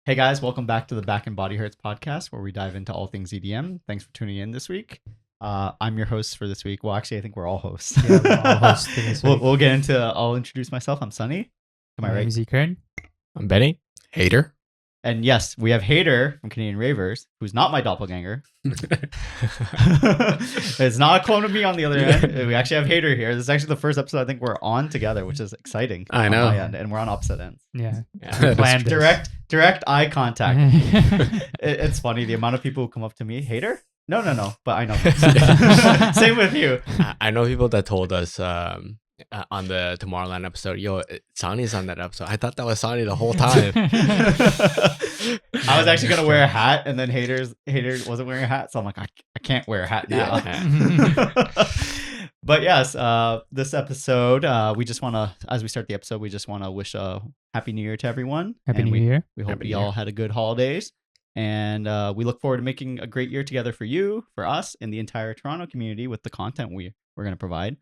Hey guys, welcome back to the BNB Hurts Podcast, where we dive into all things EDM. Thanks for tuning in this week. I'm your host for this week. Well, actually, I think we're all hosts. Yeah, we're all hosts for this week. We'll get into. I'll introduce myself. I'm Sunny. Am I right? I'm Kern. I'm Benny. Hater. And yes, we have Hater from Canadian Ravers, who's not my doppelganger. It's not a clone of me on the other end. We actually have Hater here. This is actually the first episode I think we're on together, which is exciting. I know. On my end, and we're on opposite ends. Yeah. Yeah. Planned this. Direct eye contact. It's funny the amount of people who come up to me, Hater? No, but I know. Same with you. I know people that told us on the Tomorrowland episode, yo, Sonny's on that episode. I thought that was Sonny the whole time. I was actually gonna wear a hat, and then Hater wasn't wearing a hat, so I'm like, I can't wear a hat now. Yeah. But yes, this episode, we just want to, as we start the episode, we just want to wish a happy New Year to everyone. Happy New Year. We hope Happy you New all Year. had a good holidays, and we look forward to making a great year together for you, for us, and the entire Toronto community with the content we're going to provide.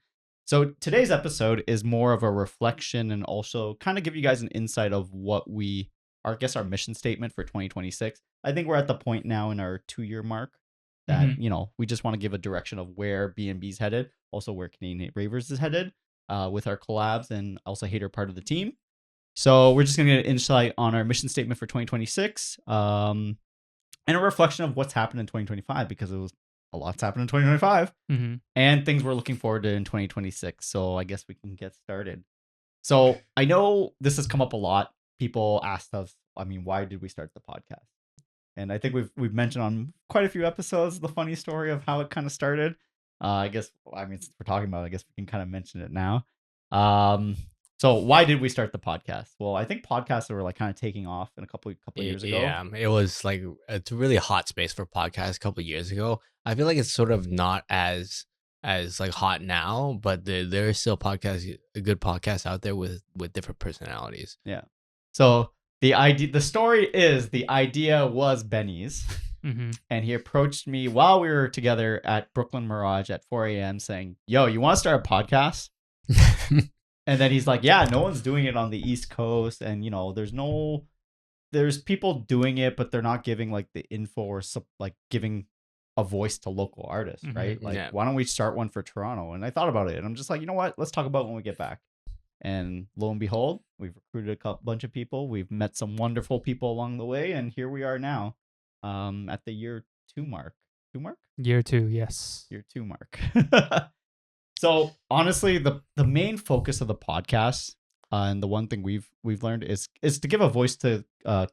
So today's episode is more of a reflection and also kind of give you guys an insight of what our mission statement for 2026. I think we're at the point now in our 2-year mark that, we just want to give a direction of where BNB is headed, also where Canadian Ravers is headed with our collabs and also Hater part of the team. So we're just going to get an insight on our mission statement for 2026 and a reflection of what's happened in 2025 because it was a lot's happened in 2025 and things we're looking forward to in 2026. So I guess we can get started. So I know this has come up a lot. People asked us, why did we start the podcast? And I think we've mentioned on quite a few episodes the funny story of how it kind of started. Since we're talking about it, I guess we can kind of mention it now. So why did we start the podcast? Well, I think podcasts were like kind of taking off in a couple of years ago. Yeah, it was like it's a really hot space for podcasts a couple of years ago. I feel like it's sort of not as like hot now, but there is still good podcasts out there with different personalities. Yeah. So the story is the idea was Benny's, and he approached me while we were together at Brooklyn Mirage at 4 a.m. saying, "Yo, you want to start a podcast?" And then he's like, "Yeah, no one's doing it on the East Coast, and there's people doing it, but they're not giving like the info or like giving a voice to local artists, right? Like, why don't we start one for Toronto?" And I thought about it, and I'm just like, you know what? Let's talk about it when we get back. And lo and behold, we've recruited a bunch of people. We've met some wonderful people along the way, and here we are now, at the year 2 mark. Year 2, yes. Year 2 mark. So honestly, the main focus of the podcast and the one thing we've learned is to give a voice to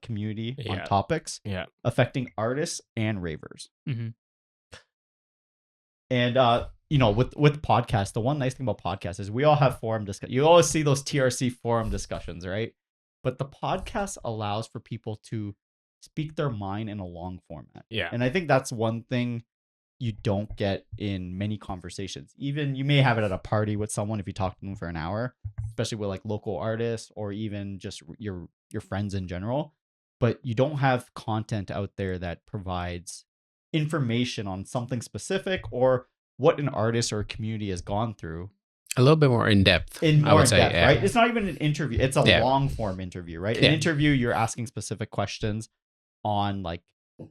community on topics affecting artists and ravers. And with podcasts, the one nice thing about podcasts is we all have forum discussion. You always see those TRC forum discussions, right? But the podcast allows for people to speak their mind in a long format. Yeah. And I think that's one thing you don't get in many conversations. Even you may have it at a party with someone if you talk to them for an hour, especially with like local artists or even just your friends in general. But you don't have content out there that provides information on something specific or what an artist or a community has gone through. A little bit more in depth. I would say, right? It's not even an interview. It's a long form interview, right? Yeah. An interview, you're asking specific questions on like,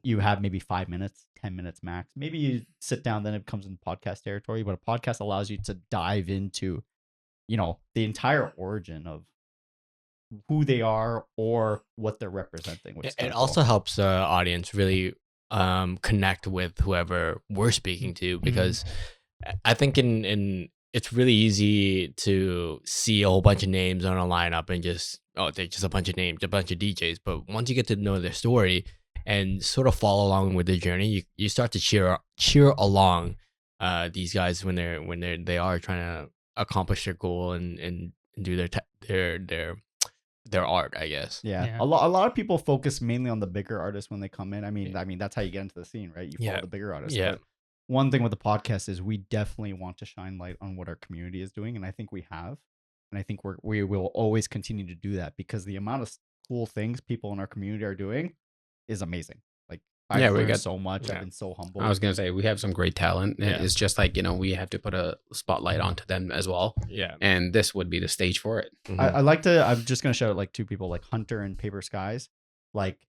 you have maybe 5 minutes, 10 minutes max. Maybe you sit down, then it comes in podcast territory. But a podcast allows you to dive into, the entire origin of who they are or what they're representing. It also helps the audience really connect with whoever we're speaking to, because I think it's really easy to see a whole bunch of names on a lineup and they're just a bunch of names, a bunch of DJs. But once you get to know their story and sort of follow along with the journey, you start to cheer along these guys when they are trying to accomplish their goal and do their art, I guess. Yeah. A lot of people focus mainly on the bigger artists when they come in. I mean that's how you get into the scene, right? You follow the bigger artists. Yeah. But one thing with the podcast is we definitely want to shine light on what our community is doing, and I think we have, and I think we will always continue to do that because the amount of cool things people in our community are doing is amazing. Like I've learned so much. I've been so humbled. I was gonna say we have some great talent. Yeah. It's just like we have to put a spotlight onto them as well. Yeah. And this would be the stage for it. I like to. I'm just gonna shout out like 2 people, like Hunter and Paper Skies. Like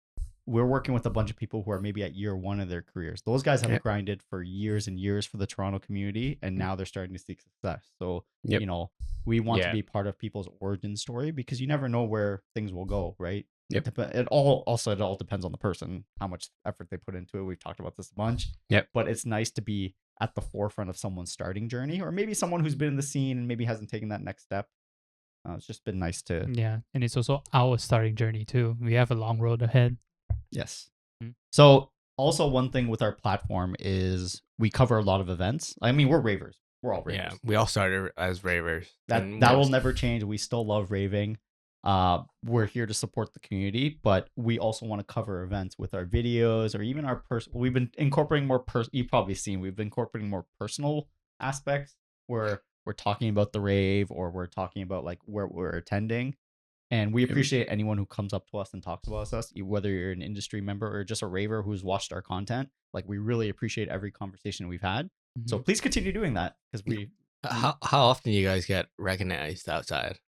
we're working with a bunch of people who are maybe at year one of their careers. Those guys have grinded for years and years for the Toronto community, and now they're starting to see success. So, you know, we want to be part of people's origin story because you never know where things will go, right? It all depends on the person, how much effort they put into it. We've talked about this a bunch. But it's nice to be at the forefront of someone's starting journey, or maybe someone who's been in the scene and maybe hasn't taken that next step. It's just been nice to... Yeah, and it's also our starting journey too. We have a long road ahead. Yes. So also one thing with our platform is we cover a lot of events. I mean, we're ravers. We're all ravers. Yeah, we all started as ravers. That will never change. We still love raving. We're here to support the community, but we also want to cover events with our videos or even our we've been incorporating more you've probably seen we've been incorporating more personal aspects where we're talking about the rave or we're talking about like where we're attending. And we appreciate anyone who comes up to us and talks about us, whether you're an industry member or just a raver who's watched our content. Like, we really appreciate every conversation we've had. So please continue doing that because we... How often do you guys get recognized outside?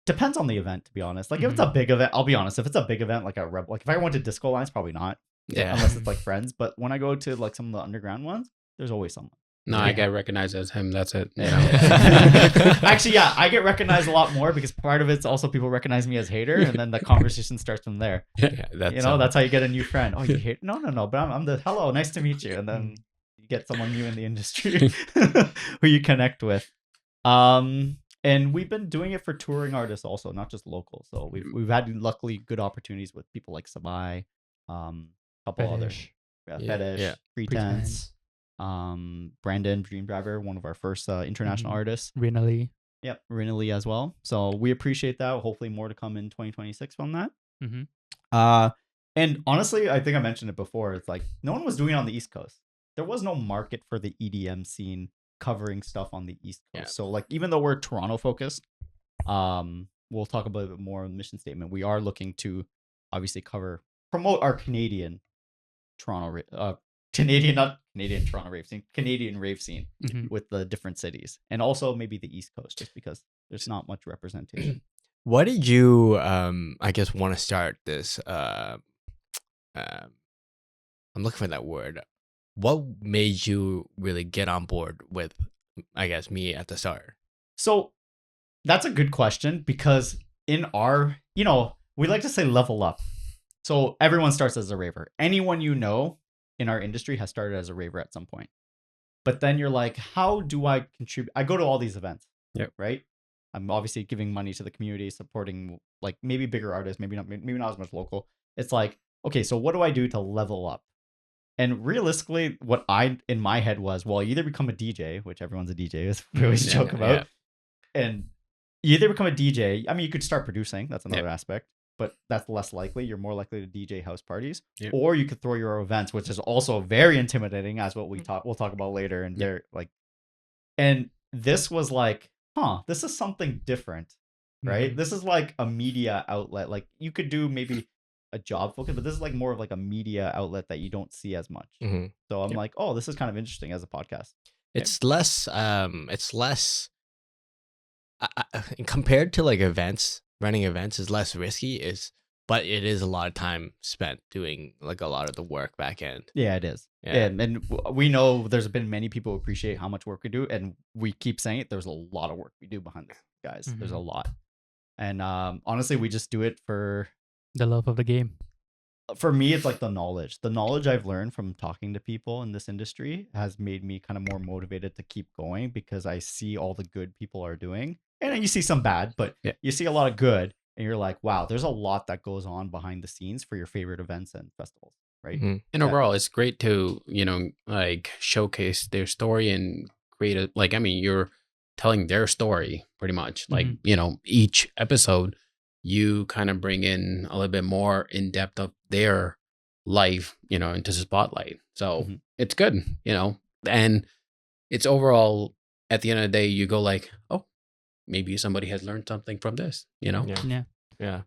Depends on the event, to be honest. Like, if it's a big event, I'll be honest. If it's a big event, like if I went to Disco Lines, probably not. Yeah. Unless it's like friends. But when I go to like some of the underground ones, there's always someone. No, I get recognized as him. That's it. Actually, yeah, I get recognized a lot more because part of it's also people recognize me as hater, and then the conversation starts from there. That's how you get a new friend. Oh, you hate? No. But I'm the hello, nice to meet you, and then you get someone new in the industry who you connect with. And we've been doing it for touring artists also, not just local. So we've had luckily good opportunities with people like Sabai, couple others, Fetish, Pretense. Brandon Dream Driver, one of our first international artists. Rinali. Yep, Rinali as well. So we appreciate that. Hopefully more to come in 2026 from that. And honestly, I think I mentioned it before. It's like no one was doing it on the East Coast. There was no market for the EDM scene covering stuff on the East Coast. So like even though we're Toronto focused, we'll talk about it more in the mission statement. We are looking to obviously promote our Canadian Toronto Toronto rave scene, Canadian rave scene with the different cities, and also maybe the East Coast, just because there's not much representation. Why did you, I guess, want to start this? I'm looking for that word. What made you really get on board with, I guess, me at the start? So that's a good question because in our, we like to say level up. So everyone starts as a raver. Anyone you know in our industry has started as a raver at some point. But then you're like, how do I contribute? I go to all these events, right? I'm obviously giving money to the community, supporting like maybe bigger artists, maybe not as much local. It's like, okay, so what do I do to level up? And realistically, what in my head was, well, you either become a DJ, which everyone's a DJ, as we always joke about, and you either become a DJ. I mean, you could start producing. That's another aspect. But that's less likely. You're more likely to DJ house parties, or you could throw your own events, which is also very intimidating, as what we'll talk about later. And they're like, and this was like, this is something different, right? This is like a media outlet. Like you could do maybe a job focus, but this is like more of like a media outlet that you don't see as much. So I'm like, oh, this is kind of interesting as a podcast. It's less, compared to like events. Running events is less risky, but it is a lot of time spent doing like a lot of the work back end. Yeah, it is. And we know there's been many people who appreciate how much work we do, and we keep saying it. There's a lot of work we do behind this, guys. There's a lot, and honestly, we just do it for the love of the game. For me, it's like the knowledge I've learned from talking to people in this industry has made me kind of more motivated to keep going because I see all the good people are doing. And you see some bad, but you see a lot of good, and you're like, wow, there's a lot that goes on behind the scenes for your favorite events and festivals, right? And overall, it's great to, like showcase their story and create you're telling their story pretty much. Like, each episode, you kind of bring in a little bit more in depth of their life, into the spotlight. So it's good, and it's overall, at the end of the day, you go like, oh, maybe somebody has learned something from this, Yeah.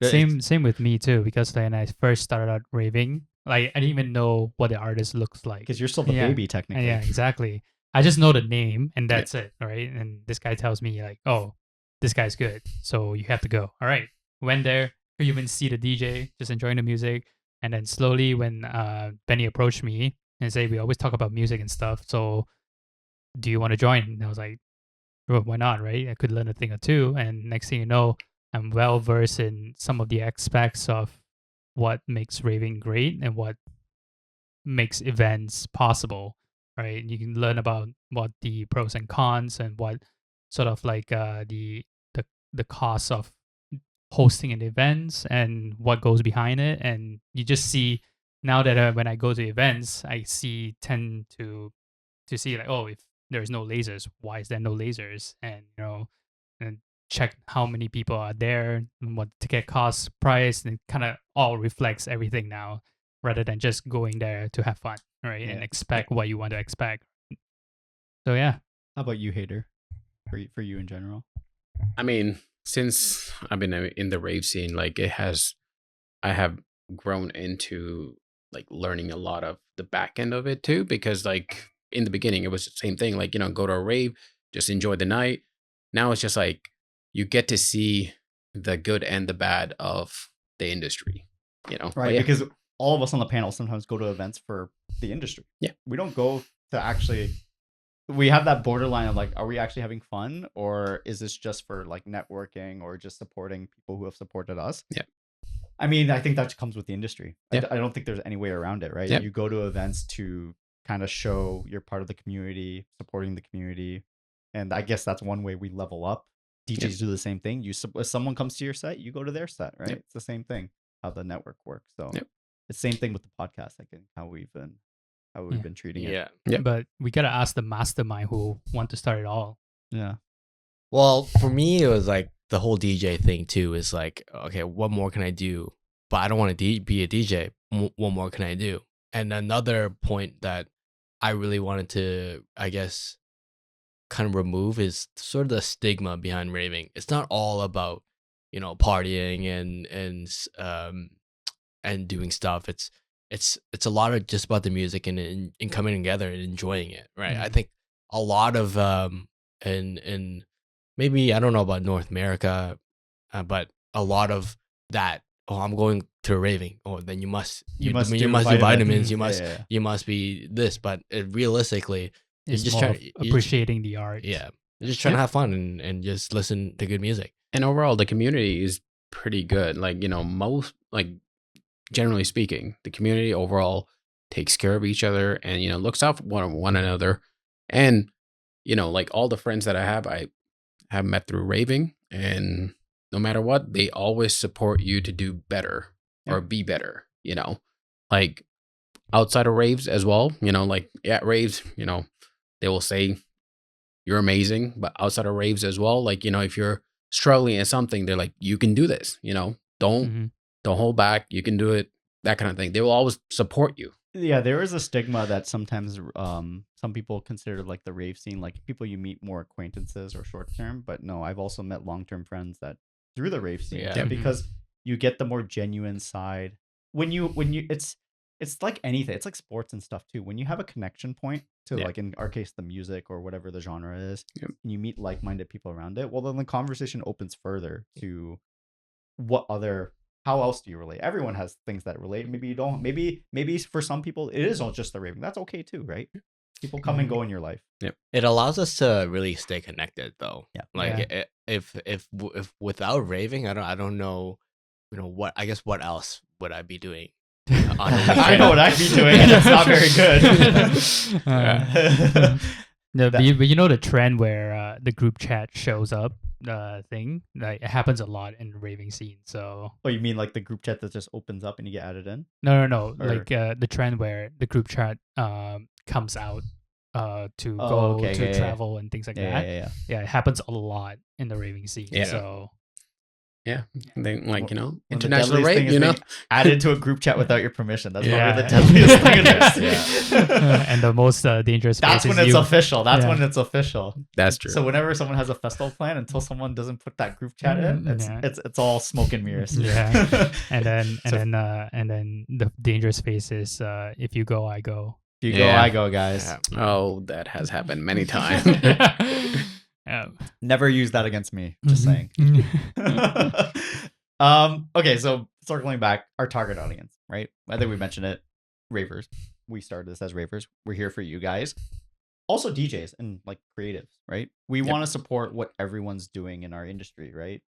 Same with me too, because when I first started out raving, like I didn't even know what the artist looks like. Because you're still the baby, technically. Yeah, exactly. I just know the name and that's it, right? And this guy tells me like, oh, this guy's good, so you have to go. All right. Went there, you even see the DJ just enjoying the music. And then slowly when Benny approached me and said, we always talk about music and stuff, so do you want to join? And I was like, well, why not, right? I could learn a thing or two. And next thing you know, I'm well versed in some of the aspects of what makes raving great and what makes events possible, right? You can learn about what the pros and cons and what sort of like the cost of hosting an events and what goes behind it. And you just see now that when I go to events, I tend to see like, oh, if there's no lasers, why is there no lasers? And and check how many people are there, and what ticket costs, price, and it kind of all reflects everything now, rather than just going there to have fun, right? And expect what you want to expect. So yeah. How about you, Hader? For you in general? I mean, since I've been in the rave scene, like I have grown into like learning a lot of the back end of it too, because like in the beginning it was the same thing, like, go to a rave, just enjoy the night. Now it's just like you get to see the good and the bad of the industry, right? Because all of us on the panel sometimes go to events for the industry. Yeah, we don't go to actually. We have that borderline of like, are we actually having fun, or is this just for like networking or just supporting people who have supported us? Yeah. I mean, I think that comes with the industry. Yeah. I don't think there's any way around it, right? Yeah. You go to events to kind of show you're part of the community, supporting the community. And I guess that's one way we level up. DJs do the same thing. If someone comes to your set, you go to their set, right? It's the same thing, how the network works. So it's the same thing with the podcast, I think, how we've been treating it. Yeah. But we got to ask the mastermind who want to start it all. Yeah. Well, for me, it was like the whole DJ thing too. Is like, okay, what more can I do? But I don't want to be a DJ. What more can I do? And another point that I really wanted to, I guess, kind of remove is sort of the stigma behind raving. It's not all about, partying and doing stuff. It's a lot of just about the music and coming together and enjoying it, right? I think a lot of in maybe, I don't know about North America, but a lot of that. Oh, I'm going to a raving. Oh, then you must do vitamins. You must be this. But realistically, it's just appreciating the art. Yeah, you're just trying to have fun and just listen to good music. And overall, the community is pretty good. Like, most, like, generally speaking, the community overall takes care of each other and, looks out for one another. And, like all the friends that I have met through raving, and no matter what, they always support you to do better or be better, like outside of raves as well, like at raves, they will say you're amazing, but outside of raves as well, like, if you're struggling at something, they're like, you can do this, don't hold back. You can do it. That kind of thing. They will always support you. Yeah, there is a stigma that sometimes some people consider like the rave scene, like people you meet more acquaintances or short term. But no, I've also met long term friends that through the rave scene, because you get the more genuine side. When you it's like anything. It's like sports and stuff too. When you have a connection point to like in our case the music or whatever the genre is, and you meet like minded people around it. Well, then the conversation opens further to how else do you relate? Everyone has things that relate. Maybe you don't. Maybe for some people it is all just the raving. That's okay too, right? People come and go in your life. Yep. It allows us to really stay connected, though. Yeah. Like if without raving, I don't know, what, I guess what else would I be doing? I know what I'd be doing, and it's not very good. No, but you know the trend where the group chat shows up thing, like it happens a lot in the raving scene. So you mean like the group chat that just opens up and you get added in? No, like the trend where the group chat comes out to travel and things like that. Yeah, it happens a lot in the raving scene. So they like, international rave, added to a group chat without your permission. That's probably the deadliest thing in there. And the most dangerous. That's when it's official. That's when it's official. That's true. So whenever someone has a festival plan, until someone doesn't put that group chat in, it's all smoke and mirrors. Yeah. and then the dangerous phase is if you go, I go. If you go, I go, guys. Yeah. Oh, that has happened many times. Never use that against me. Just saying. Okay, so circling back, our target audience, right? I think we mentioned it. Ravers. We started this as Ravers. We're here for you guys. Also DJs and like creatives, right? We want to support what everyone's doing in our industry, right?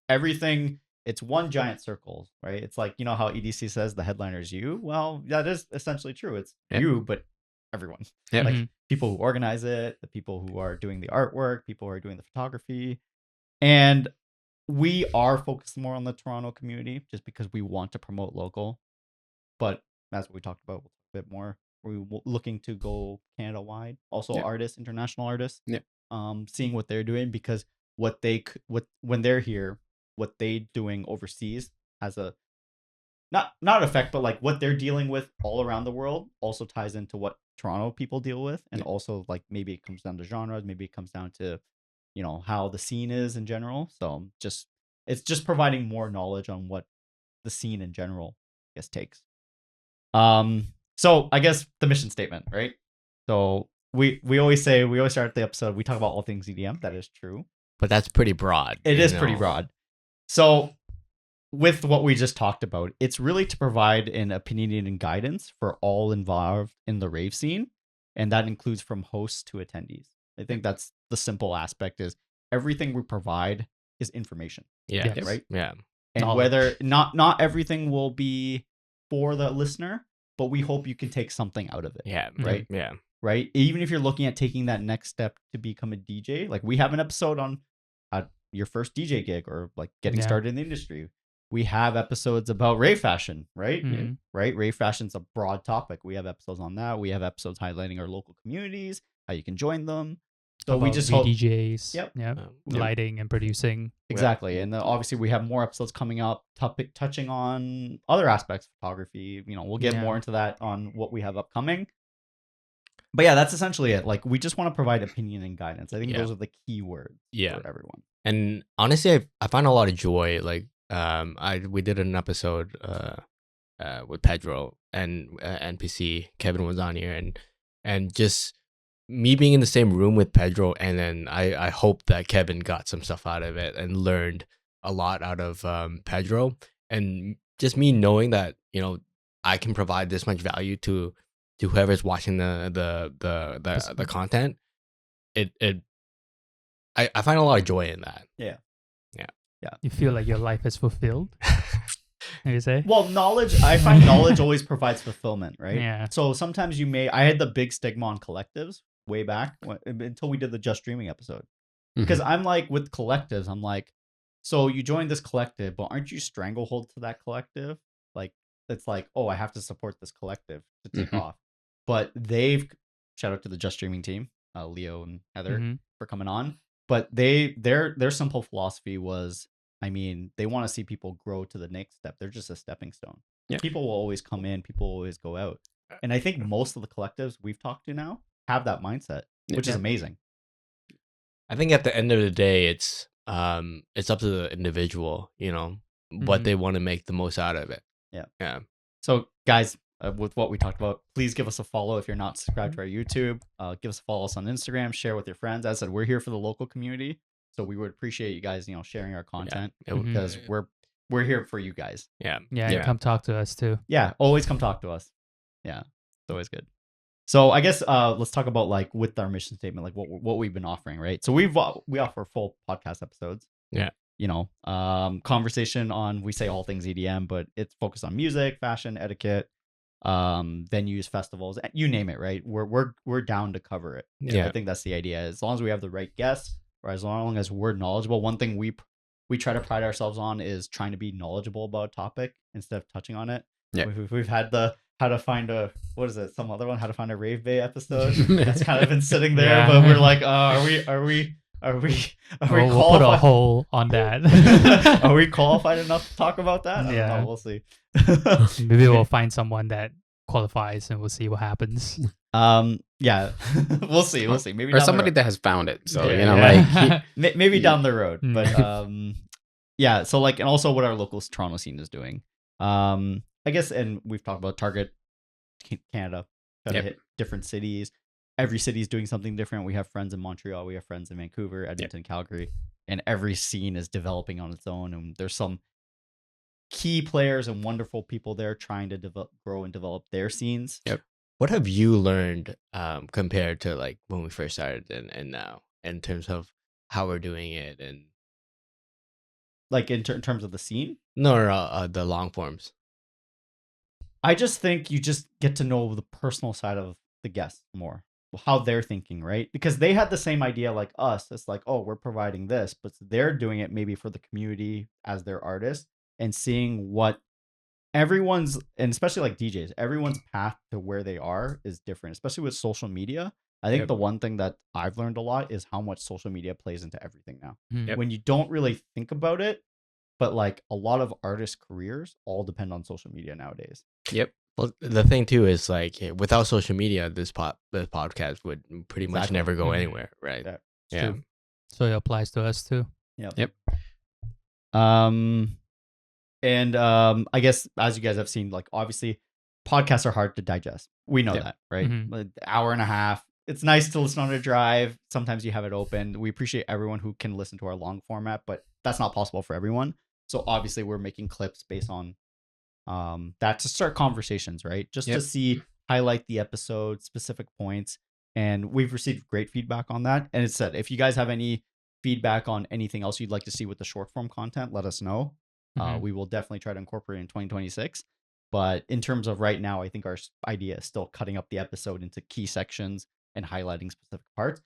Everything, it's one giant circle, right? It's like, you know how EDC says the headliner is you? Well, that is essentially true. It's you, but everyone. Yep. Like people who organize it, the people who are doing the artwork, people who are doing the photography. And we are focused more on the Toronto community just because we want to promote local. But that's what we talked about a bit more. We're looking to go Canada wide. Also artists, international artists. Yeah. Seeing what they're doing, because when they're here, what they doing overseas has a not effect, but like what they're dealing with all around the world also ties into what Toronto people deal with, and also like maybe it comes down to genres, maybe it comes down to, you know, how the scene is in general. So it's just providing more knowledge on what the scene in general, I guess, takes. So I guess the mission statement, right? So we always start the episode, we talk about all things EDM. That is true. But that's pretty broad. It is pretty broad. So with what we just talked about, it's really to provide an opinion and guidance for all involved in the rave scene. And that includes from hosts to attendees. I think that's the simple aspect, is everything we provide is information. Yeah. Right? Yeah. And Knowledge. whether not everything will be for the listener, but we hope you can take something out of it. Yeah. Right? Yeah. Right? Even if you're looking at taking that next step to become a DJ, like we have an episode on your first DJ gig or like getting started in the industry. We have episodes about rave fashion, right? Mhm. Right? Rave fashion's a broad topic. We have episodes on that. We have episodes highlighting our local communities, how you can join them. So we About just hope VDJs. Yep. Yeah. Lighting and producing. exactly. And obviously we have more episodes coming up touching on other aspects of photography. You know, we'll get more into that on what we have upcoming. But yeah, that's essentially it. Like, we just want to provide opinion and guidance. I think those are the key words for everyone. And honestly, I find a lot of joy. Like, we did an episode with Pedro and NPC. Kevin was on here, and just me being in the same room with Pedro, and then I hope that Kevin got some stuff out of it and learned a lot out of Pedro, and just me knowing that, you know, I can provide this much value to whoever's watching the content. I find a lot of joy in that. Yeah. You feel like your life is fulfilled. You say? Well, I find knowledge always provides fulfillment, right? Yeah. So sometimes I had the big stigma on collectives way back until we did the Just Dreaming episode. Because I'm like, with collectives, I'm like, so you joined this collective, but aren't you stranglehold to that collective? Like, it's like, oh, I have to support this collective to take off. But shout out to the Just Dreaming team, Leo and Heather, for coming on. But their simple philosophy was, I mean, they want to see people grow to the next step. They're just a stepping stone. Yeah. People will always come in, people will always go out. And I think most of the collectives we've talked to now have that mindset, which is amazing. I think at the end of the day, it's up to the individual, you know, what they want to make the most out of it. Yeah. So guys, with what we talked about, please give us a follow if you're not subscribed to our YouTube. Give us a follow us on Instagram, share with your friends. As I said, we're here for the local community, so we would appreciate you guys, you know, sharing our content because we're here for you guys. Yeah. Come talk to us too. Yeah, always come talk to us. Yeah, it's always good. So I guess let's talk about, like, with our mission statement, like what we've been offering, right? So we offer full podcast episodes. Yeah. You know, conversation on, we say all things EDM, but it's focused on music, fashion, etiquette, venues, festivals, you name it, right? We're down to cover it. Yeah. I think that's the idea. As long as we have the right guests, or as long as we're knowledgeable. One thing we try to pride ourselves on is trying to be knowledgeable about a topic instead of touching on it. Yeah. We've had the how to find a Rave Bay episode that's kind of been sitting there, but we're like, are we We'll qualified? put a hole on that. Are we qualified enough to talk about that? I don't know, we'll see. Maybe we'll find someone that qualifies and we'll see what happens. Yeah, we'll see. Maybe or somebody that has found it. So like maybe down the road. But yeah. So, like, and also what our local Toronto scene is doing. I guess, and we've talked about Target Canada, try to hit different cities. Every city is doing something different. We have friends in Montreal, we have friends in Vancouver, Edmonton, Calgary, and every scene is developing on its own. And there's some key players and wonderful people there trying to grow and develop their scenes. Yep. What have you learned compared to like when we first started and now in terms of how we're doing it and Like in terms of the scene? no, the long forms. I just think you just get to know the personal side of the guests more, how they're thinking, right? Because they had the same idea like us. It's like, oh, we're providing this, but they're doing it maybe for the community as their artist and seeing what everyone's, and especially like DJs, everyone's path to where they are is different, especially with social media. I think Yep. the one thing that I've learned a lot is how much social media plays into everything now. Yep. When you don't really think about it, but like a lot of artists' careers all depend on social media nowadays. Yep. Well, the thing too is like without social media, this podcast would pretty much Exactly. never go Mhm. anywhere, right? Yeah. Yeah. True. So it applies to us too. I guess as you guys have seen, like obviously podcasts are hard to digest. We know Yep. that, right? Mhm. Like, hour and a half. It's nice to listen on a drive. Sometimes you have it open. We appreciate everyone who can listen to our long format, but that's not possible for everyone. So obviously we're making clips based on that to start conversations, right? Just to Yep. highlight the episode, specific points. And we've received great feedback on that. And it said, if you guys have any feedback on anything else you'd like to see with the short form content, let us know. Mhm. We will definitely try to incorporate it in 2026. But in terms of right now, I think our idea is still cutting up the episode into key sections and highlighting specific parts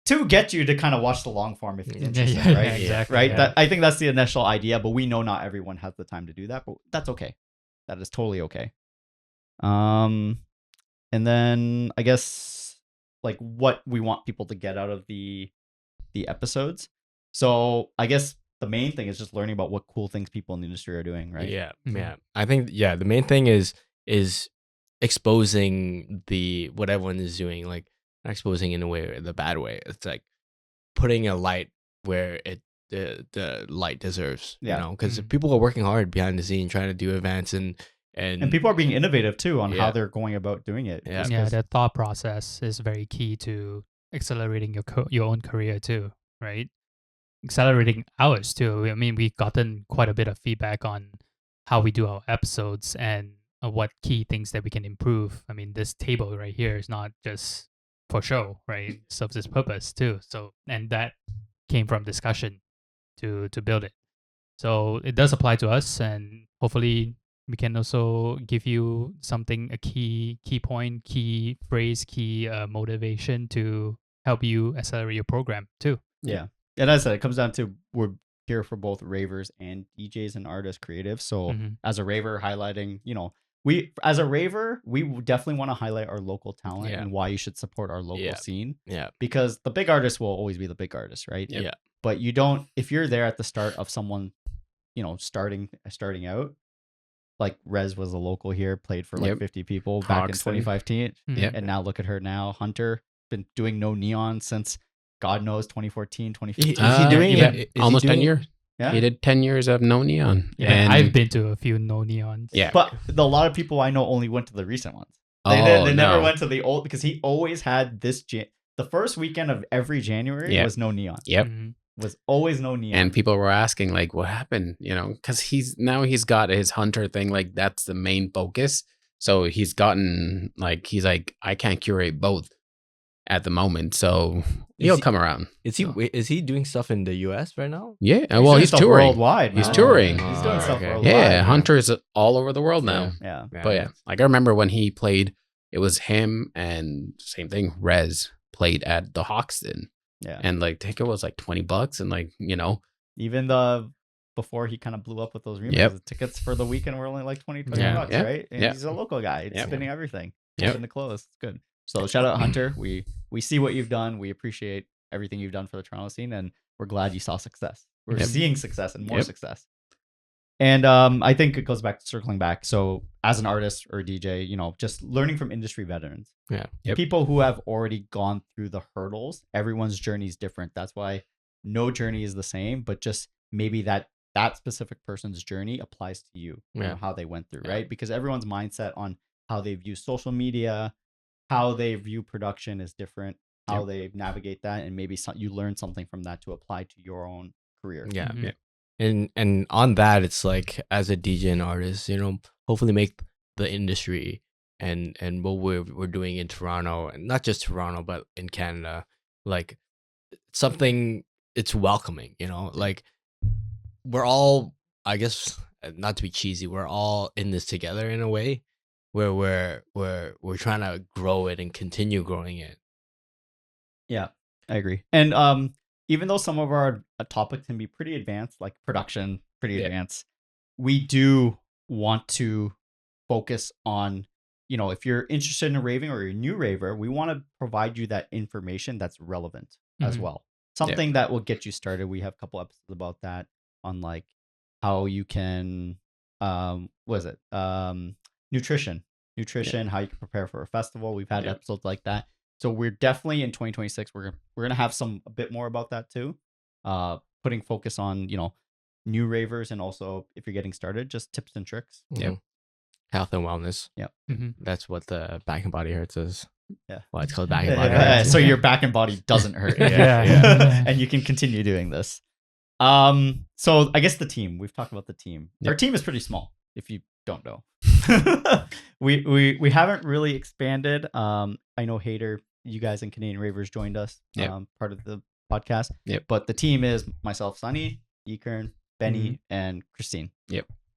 to get you to kind of watch the long form if it's interesting, Yeah, right? exactly. Right. Yeah. That I think that's the initial idea, but we know not everyone has the time to do that, but that's okay. That is totally okay. And then I guess like what we want people to get out of the episodes. So I guess the main thing is just learning about what cool things people in the industry are doing, right? Yeah, Mhm. yeah. I think the main thing is exposing what everyone is doing, like not exposing in a way, the bad way. It's like putting a light where the light deserves, Yeah. you know, because Mhm. people are working hard behind the scene trying to do events and And people are being innovative too on how Yeah. they're going about doing it. Yeah. just Yeah, 'cause- the thought process is very key to accelerating your own career too, right? Accelerating ours too. I mean, we've gotten quite a bit of feedback on how we do our episodes and what key things that we can improve. I mean, this table right here is not just for show, right? It serves its purpose too. So, and that came from discussion to build it. So it does apply to us, and hopefully we can also give you something, a key point, key phrase, key motivation to help you accelerate your program too. Yeah. And as I said, it comes down to we're here for both ravers and DJs and artists, creatives. So Mhm. as a raver, highlighting, we as a raver, we definitely want to highlight our local talent Yeah. and why you should support our local Yeah. scene, yeah, because the big artists will always be the big artists, right? Yep. yeah, But you don't, if you're there at the start of someone, starting out, like Rez was a local here, played for like Yep. 50 people back in Hoxton. 2015. Mhm. Yep. And now look at her now. Hunter, been doing no neon since God knows 2014, 2015. Is he doing yeah, it? Is he almost 10 doing- years. Yeah. He did 10 years of no neon. Yeah, and I've been to a few no neons. Yeah. But a lot of people I know only went to the recent ones. They Oh, never no. went to the old, because he always had this. The first weekend of every January Yeah. was no neon. Yep. Mhm. Was always no neon. And people were asking, like, what happened? Because he's got his hunter thing, like, that's the main focus. So he's gotten, like, he's like, I can't curate both at the moment. So he'll he- come around. Is he is he doing stuff in the U.S. right now? Yeah. He's well, doing he's stuff touring. worldwide. He's man. touring. He's doing stuff Okay. worldwide. Yeah. Hunter's all over the world now. Yeah. But yeah, like I remember when he played, it was him and same thing, Rez played at the Hoxton. Yeah. And like ticket was like $20 and like, Even before he kind of blew up with those remixes, Yep. the tickets for the weekend were only like 20 Yeah. bucks, Yeah. right? And Yeah. he's a local guy. It's Yep. spinning everything. Yep. Spin the clothes. It's good. So shout out Hunter. We see what you've done. We appreciate everything you've done for the Toronto scene, and we're glad you saw success. We're Yep. seeing success and more Yep. success. And I think it goes back to circling back. So as an artist or a DJ, just learning from industry veterans. Yeah. Yep. People who have already gone through the hurdles. Everyone's journey is different. That's why no journey is the same, but just maybe that specific person's journey applies to you, Yeah. how they went through, Yeah. right? Because everyone's mindset on how they view social media, how they view production is different, how Yep. they navigate that, and maybe you learn something from that to apply to your own career. Yeah. Mhm. Yeah. And on that, it's like, as a DJ and artist, hopefully make the industry and what we're doing in Toronto, and not just Toronto, but in Canada, like something, it's welcoming, like we're all, I guess, not to be cheesy, we're all in this together in a way where we're trying to grow it and continue growing it. Yeah, I agree. And even though some of our topics can be pretty advanced, like production, pretty advanced, we do want to focus on, if you're interested in raving or you're a new raver, we want to provide you that information that's relevant as well. Something that will get you started. We have a couple episodes about that, on like how you can, nutrition, how you can prepare for a festival. We've had episodes like that. So we're definitely in 2026. We're gonna have a bit more about that too. Putting focus on new ravers, and also if you're getting started, just tips and tricks. Health and wellness. That's what the Back and Body Hurts is. Well, it's called Back and Body Hurts. So your back and body doesn't hurt. And you can continue doing this. So I guess the team. We've talked about the team. Our team is pretty small, if you don't know. we haven't really expanded. I know Hater, you guys in Canadian Ravers joined us, part of the podcast. But the team is myself, Sunny, Ekern, Benny, and Christine.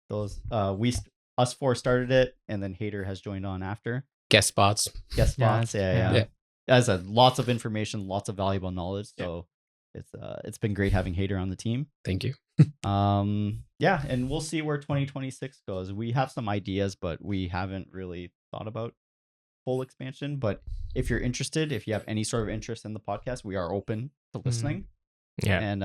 Those us four started it, and then Hater has joined on after. Guest spots. Yeah. As lots of information, lots of valuable knowledge. So it's been great having Hater on the team. Thank you. And we'll see where 2026 goes. We have some ideas, but we haven't really thought about full expansion. But if you're interested, if you have any sort of interest in the podcast, we are open to listening. And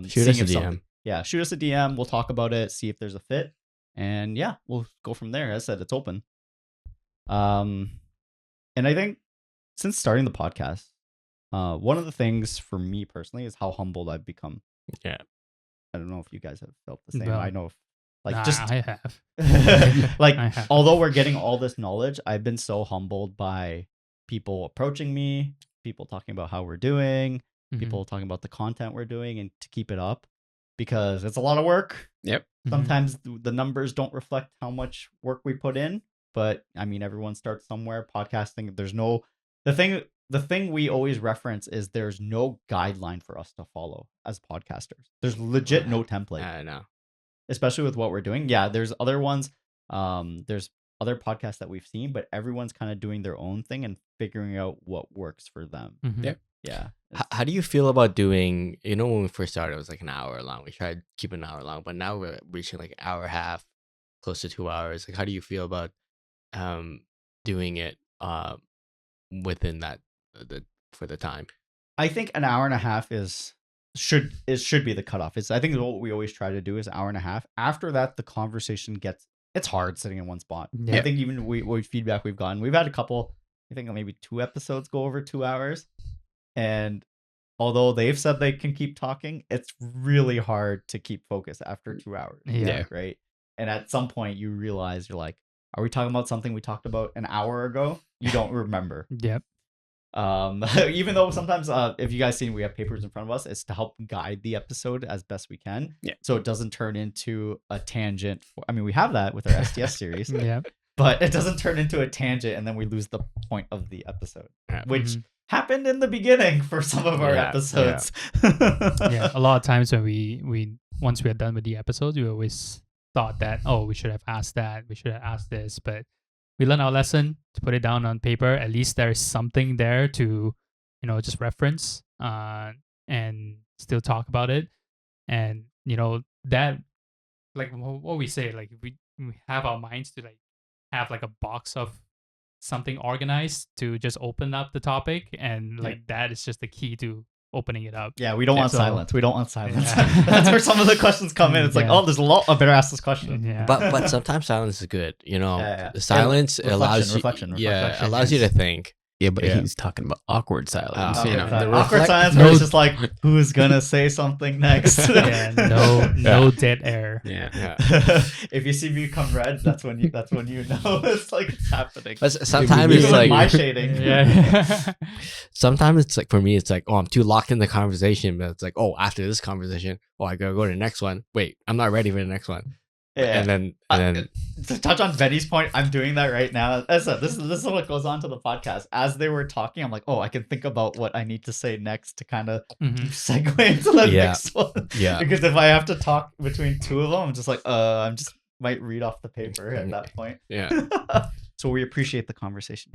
shoot us a DM. Shoot us a DM. We'll talk about it, see if there's a fit, and we'll go from there. As I said, it's open. And I think since starting the podcast, one of the things for me personally is how humbled I've become. I don't know if you guys have felt the same. Well, I know I have. I have. Although we're getting all this knowledge, I've been so humbled by people approaching me, people talking about how we're doing, people talking about the content we're doing, and to keep it up, because it's a lot of work. Sometimes the numbers don't reflect how much work we put in, but I mean, everyone starts somewhere. Podcasting, the thing we always reference is there's no guideline for us to follow as podcasters. There's legit no template. I know. Especially with what we're doing. Yeah, there's other ones. There's other podcasts that we've seen, but everyone's kind of doing their own thing and figuring out what works for them. Yeah. How do you feel about doing, when we first started, it was like an hour long. We tried to keep it an hour long, but now we're reaching like an hour and a half, close to 2 hours. Like, how do you feel about doing it within that for the time? I think an hour and a half should be the cutoff. I think what we always try to do is an hour and a half. After that, the conversation it's hard sitting in one spot. I think even what feedback we've gotten, we've had a couple, I think maybe 2 episodes go over 2 hours. And although they've said they can keep talking, it's really hard to keep focus after 2 hours. Right. And at some point you realize, you're like, are we talking about something we talked about an hour ago? You don't remember. Even though sometimes if you guys seen, we have papers in front of us, it's to help guide the episode as best we can. So it doesn't turn into a tangent. I mean, we have that with our STS series. But it doesn't turn into a tangent and then we lose the point of the episode, which happened in the beginning for some of our episodes. A lot of times when we once we are done with the episodes, we always thought that, we should have asked that, we should have asked this, but we learned our lesson to put it down on paper. At least there's something there to, just reference and still talk about it. And, that, like what we say, like we have our minds to like have like a box of something organized to just open up the topic. And like that is just the key to opening it up. We don't want silence. We don't want silence. That's where some of the questions come in. It's like, there's a lot. I better ask this question. But sometimes silence is good. The silence allows you. Reflection. Allows you to think. Yeah, but Yeah. he's talking about awkward silence. Awkward you know, silence. the Awkward silence where it's just like, who's gonna say something next? Yeah, no dead air. Yeah. Yeah. If you see me become red, that's when you know it's like it's happening. But sometimes Even it's with like my shading. Yeah. sometimes it's like for me it's like, oh, I'm too locked in the conversation, but it's like, oh, after this conversation, oh, I gotta go to the next one. Wait, I'm not ready for the next one. Yeah. And then To touch on Benny's point, I'm doing that right now. As I said, this is what goes on to the podcast. As they were talking, I'm like, oh, I can think about what I need to say next to kind of Mhm. segue into the Yeah. next one. Yeah. Because if I have to talk between two of them, I'm just like, I'm just might read off the paper at that point. yeah. So we appreciate the conversation.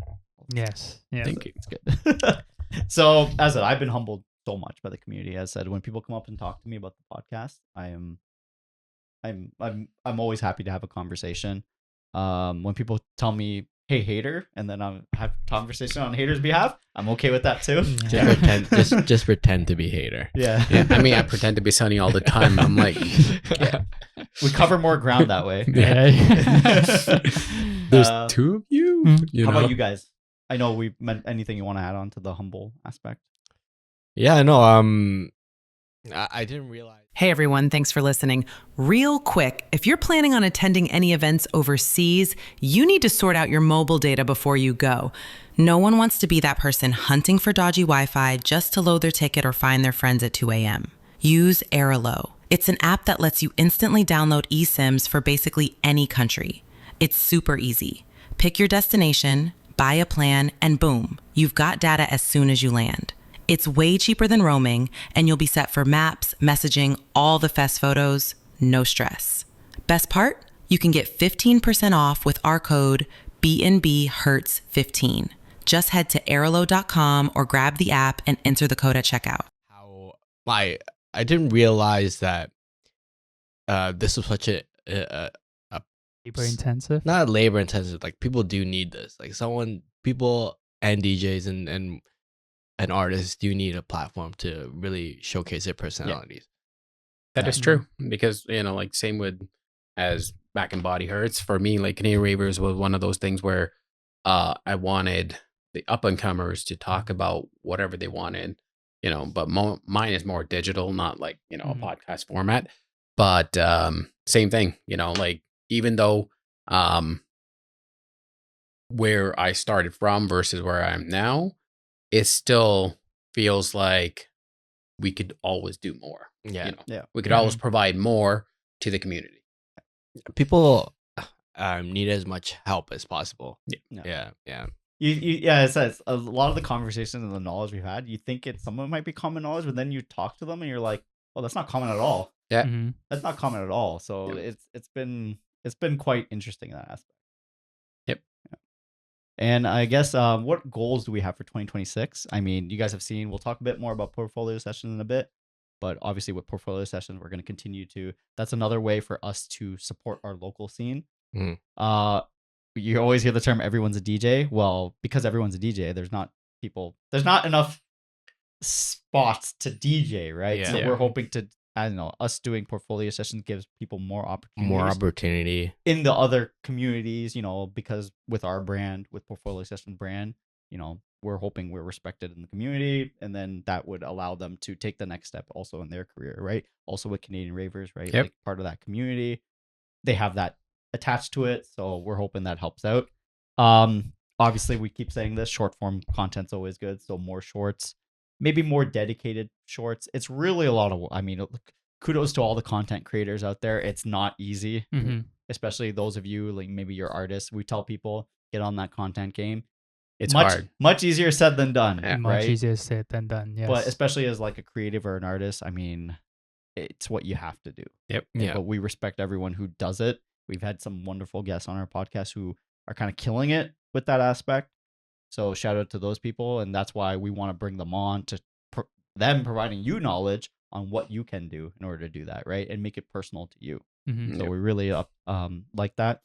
Yes. Yes. Thank you. It's good. So as I said, I've been humbled so much by the community. As I said, when people come up and talk to me about the podcast, I'm always happy to have a conversation. When people tell me, "Hey, hater," and then I have conversation on haters' behalf, I'm okay with that too. Just pretend to be hater. Yeah. Yeah, I mean, I pretend to be Sunny all the time. I'm like, We cover more ground that way. Yeah. there's Uh, two of you. Mm. How know? about you guys? I know we've meant anything you want to add on to the humble aspect. Yeah, no, I didn't realize. Hey everyone, thanks for listening. Real quick, if you're planning on attending any events overseas, you need to sort out your mobile data before you go. No one wants to be that person hunting for dodgy Wi-Fi just to load their ticket or find their friends at 2 a.m. Use Airalo. It's an app that lets you instantly download eSIMs for basically any country. It's super easy. Pick your destination, buy a plan, and boom, you've got data as soon as you land. It's way cheaper than roaming, and you'll be set for maps, messaging, all the fest photos, no stress. Best part? You can get 15% off with our code BNB Hurts 15. Just head to airalo.com or grab the app and enter the code at checkout. How I didn't realize that this was such a Labor intensive. not labor intensive. Like people do need this. Like people and DJs and artists do need a platform to really showcase their personalities. That is true, because like same with as Back and Body Hurts. For me, like Canadian Ravers was one of those things where I wanted the up and comers to talk about whatever they wanted, but mine is more digital, not like a podcast format. But same thing, like even though where I started from versus where I am now, it still feels like we could always do more. Yeah. Yeah. We could always provide more to the community. People need as much help as possible. Yeah. Yeah. Yeah, it says a lot of the conversations and the knowledge we've had, you think some of it might be common knowledge, but then you talk to them and you're like, well, that's not common at all. Yeah. Mhm. That's not common at all. So Yeah. it's been quite interesting in that aspect. Yep. Yeah. And I guess what goals do we have for 2026? I mean, you guys have seen, we'll talk a bit more about portfolio sessions in a bit, but obviously with portfolio sessions, we're going to continue to, that's another way for us to support our local scene. Mhm. You always hear the term everyone's a DJ. Well, because everyone's a DJ, there's not enough spots to DJ, right? Yeah. So Yeah. we're hoping to, I don't know, us doing portfolio sessions gives people more opportunities More opportunity. in the other communities, because with our brand, with portfolio session brand, we're hoping we're respected in the community, and then that would allow them to take the next step also in their career, right? Also with Canadian Ravers, right? Yep. Like part of that community, they have that attached to it, so we're hoping that helps out. Obviously we keep saying this, short form content's always good, so more shorts, maybe more dedicated shorts. It's really a lot of, kudos to all the content creators out there. It's not easy, Mhm. especially those of you, like maybe you're artists. We tell people, get on that content game. It's much, hard. much easier said than done, Yeah. Much right? easier said than done. Yes. But especially as like a creative or an artist, I mean, it's what you have to do. Yep. Yeah. But we respect everyone who does it. We've had some wonderful guests on our podcast who are kind of killing it with that aspect. So shout out to those people, and that's why we want to bring them on to them providing you knowledge on what you can do in order to do that, right? And make it personal to you. Mhm. So Yep. we really like that.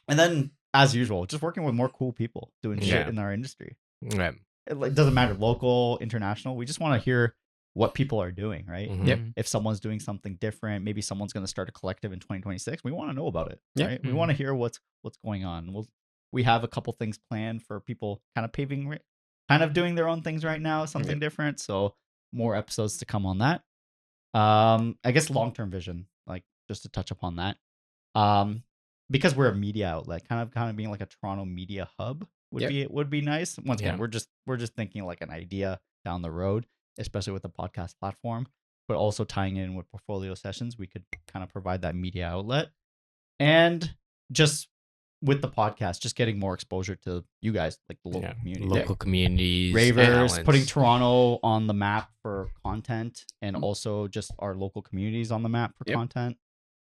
And then as usual, just working with more cool people doing shit Yeah. in our industry. Right. It doesn't matter local, international. We just want to hear what people are doing, right? Mhm. Yep. Mhm. If someone's doing something different, maybe someone's going to start a collective in 2026. We want to know about it, Yeah. right? We Mhm. want to hear what's going on. We have a couple things planned for people kind of kind of doing their own things right now, something different. So more episodes to come on that. I guess long-term vision, like just to touch upon that. Because we're a media outlet, kind of being like a Toronto media hub would be nice. Once again, we're just thinking like an idea down the road, especially with the podcast platform, but also tying in with portfolio sessions, we could kind of provide that media outlet. And just with the podcast, just getting more exposure to you guys, like the local community. Local communities. Ravers, putting Toronto on the map for content, and also just our local communities on the map for content.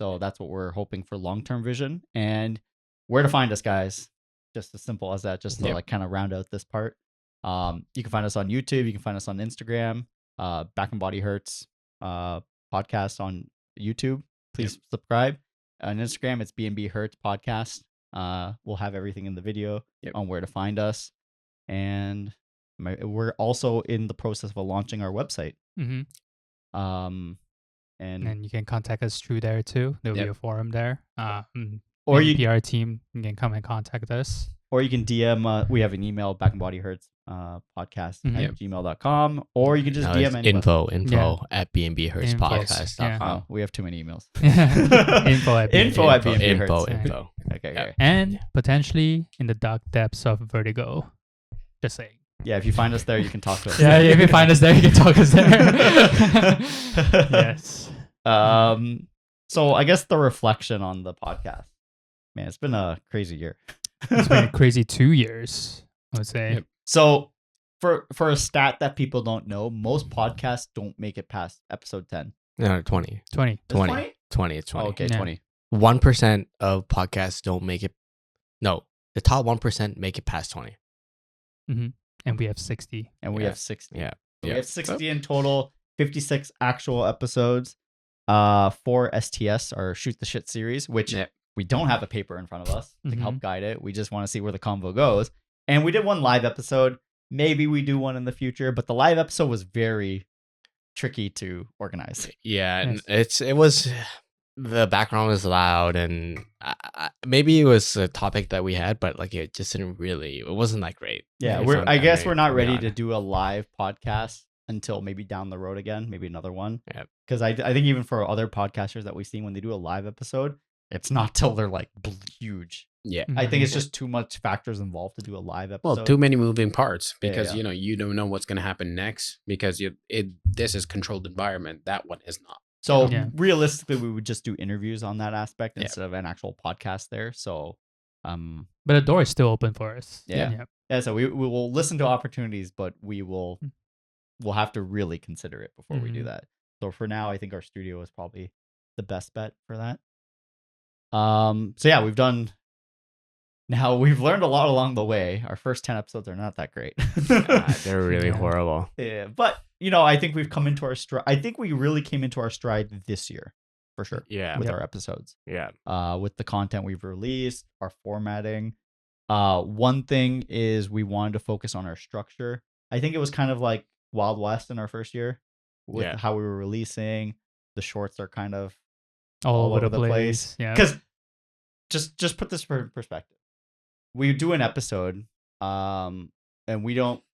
So that's what we're hoping for long-term vision. And where to find us, guys. Just as simple as that, just to like kind of round out this part. You can find us on YouTube. You can find us on Instagram. Back and Body Hurts podcast on YouTube. Please subscribe. On Instagram, it's BNB Hurts Podcast. We'll have everything in the video on where to find us. And we're also in the process of launching our website. And you can contact us through there too. There'll be a forum there. Or the PR team, you can come and contact us. Or you can DM. We have an email, Back and Body Hurts podcast at gmail.com. Or you can just DM anybody. Info at BNB Hurts Podcast.com. We have too many emails. Info at BNB Hurts. Info. Okay. And potentially in the dark depths of Vertigo. Just saying. Yeah, if you find us there, you can talk to us. Yeah, if you find us there, you can talk to us there. Yes. So I guess the reflection on the podcast. Man, it's been a crazy year. It's been a crazy 2 years, I would say. So for a stat that people don't know, most podcasts don't make it past episode 10. No, 20. 20. 20. 20. It's 20. Oh, okay, 20. 1% of podcasts don't make it. No, the top 1% make it past 20. And we have 60. And we have 60. Yeah. So we have 60 in total, 56 actual episodes, 4 STS, or Shoot the Shit series, which we don't have a paper in front of us to help guide it. We just want to see where the convo goes. And we did one live episode. Maybe we do one in the future, but the live episode was very tricky to organize. Yeah, and it was, the background was loud, and maybe it was a topic that we had, but like it just didn't really, it wasn't that great. Yeah, I guess we're not ready to do a live podcast until maybe down the road again, maybe another one. Yeah, because I think even for other podcasters that we've seen, when they do a live episode, it's not till they're like huge. Yeah, I think it's just too much factors involved to do a live episode. Well, too many moving parts because you don't know what's going to happen next because this is controlled environment. That one is not. So realistically, we would just do interviews on that aspect instead of an actual podcast there. So, but the door is still open for us. Yeah. So we will listen to opportunities, but we'll have to really consider it before we do that. So for now, I think our studio is probably the best bet for that. So yeah, we've learned a lot along the way. Our first 10 episodes are not that great. They're really horrible. Yeah, but I think we've come into our stride. I think we really came into our stride this year, for sure. Yeah, with our episodes. Yeah. With the content we've released, our formatting. One thing is we wanted to focus on our structure. I think it was kind of like Wild West in our first year with how we were releasing. The shorts are kind of all over the place. Yeah. Because just put this in perspective. We do an episode, and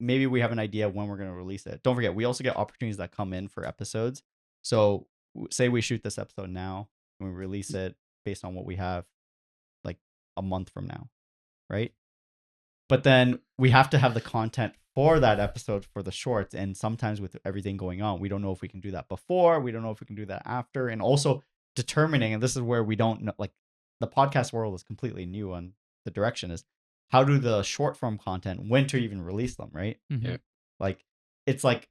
maybe we have an idea when we're going to release it. Don't forget, we also get opportunities that come in for episodes. So say we shoot this episode now and we release it based on what we have like a month from now, right? But then we have to have the content for that episode for the shorts. And sometimes with everything going on, we don't know if we can do that before. We don't know if we can do that after. And also determining, and this is where we don't know, like the podcast world is completely new on the direction, is how do the short form content, when to even release them, right? Like it's like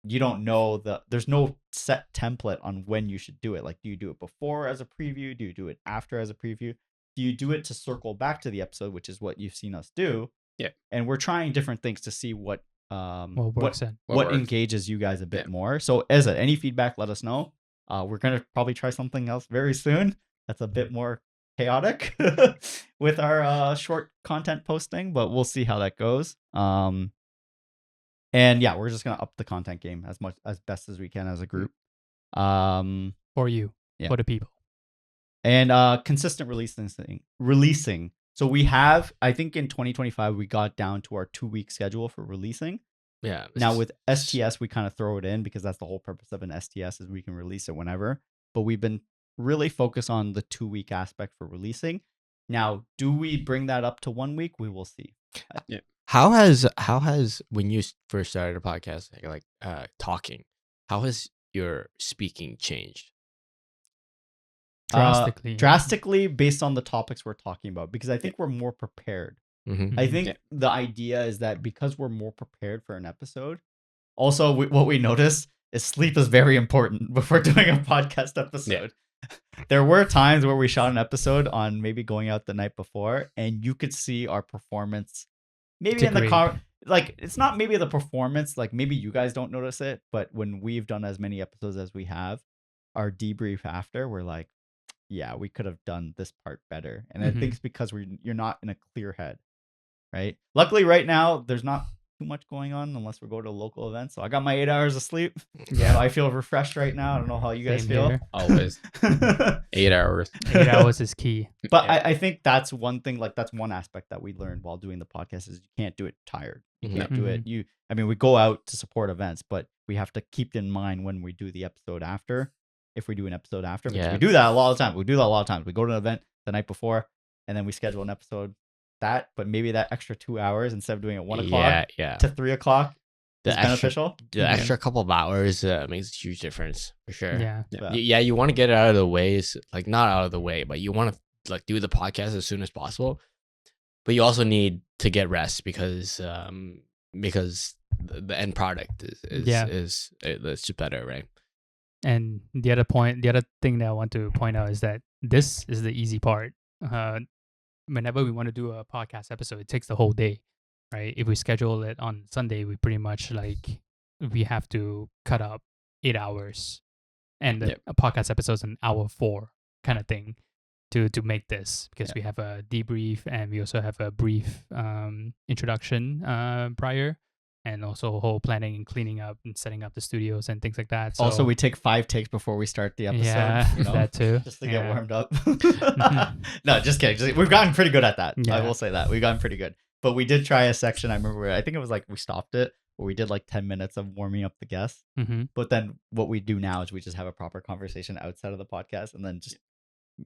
you don't know there's no set template on when you should do it. Like, do you do it before as a preview? Do you do it after as a preview? Do you do it to circle back to the episode, which is what you've seen us do? Yeah. And we're trying different things to see what works. Engages you guys a bit more. So any feedback, let us know. We're gonna probably try something else very soon that's a bit more chaotic with our short content posting, but we'll see how that goes. And yeah, we're just gonna up the content game as best as we can as a group. For the people. And consistent releasing So we have, I think in 2025, we got down to our 2-week schedule for releasing. Yeah. Now with STS, we kind of throw it in because that's the whole purpose of an STS is we can release it whenever. But we've been really focused on the 2-week aspect for releasing. Now, do we bring that up to 1 week? We will see. Yeah. How has when you first started a podcast, like talking, how has your speaking changed? Drastically. Based on the topics we're talking about, because I think we're more prepared. Mm-hmm. I think the idea is that because we're more prepared for an episode, also what we noticed is sleep is very important before doing a podcast episode. There were times where we shot an episode on maybe going out the night before, and you could see our performance maybe in the car. Like, it's not maybe the performance, like maybe you guys don't notice it, but when we've done as many episodes as we have, our debrief after, we're like, yeah, we could have done this part better. And I think it's because you're not in a clear head, right? Luckily, right now, there's not too much going on unless we go to a local event. So I got my 8 hours of sleep. Yeah, I feel refreshed right now. I don't know how you guys feel. Here. Always 8 hours. 8 hours is key. But I think that's one thing, like that's one aspect that we learned while doing the podcast is you can't do it tired. You can't do it. I mean, we go out to support events, but we have to keep in mind when we do the episode after. If we do an episode after, because we do that a lot of times. We do that a lot of times. We go to an event the night before, and then we schedule an episode but maybe that extra 2 hours instead of doing it 1 o'clock to 3 o'clock is beneficial. The extra couple of hours makes a huge difference for sure. Yeah. You want to get it out of the way, like not out of the way, but you want to like do the podcast as soon as possible. But you also need to get rest because the end product is just better, right? And the other thing that I want to point out is that this is the easy part. Whenever we want to do a podcast episode, it takes the whole day, right? If we schedule it on Sunday, we pretty much we have to cut up 8 hours, and a podcast episode is an hour 4 kind of thing to make this, because we have a debrief and we also have a brief introduction prior. And also whole planning and cleaning up and setting up the studios and things like that. So, also, we take 5 takes before we start the episode. Yeah, that too. Just to get warmed up. No, just kidding. We've gotten pretty good at that. Yeah. I will say that. We've gotten pretty good. But we did try a section. I remember I think it was like we stopped it, where we did like 10 minutes of warming up the guests. But then what we do now is we just have a proper conversation outside of the podcast and then just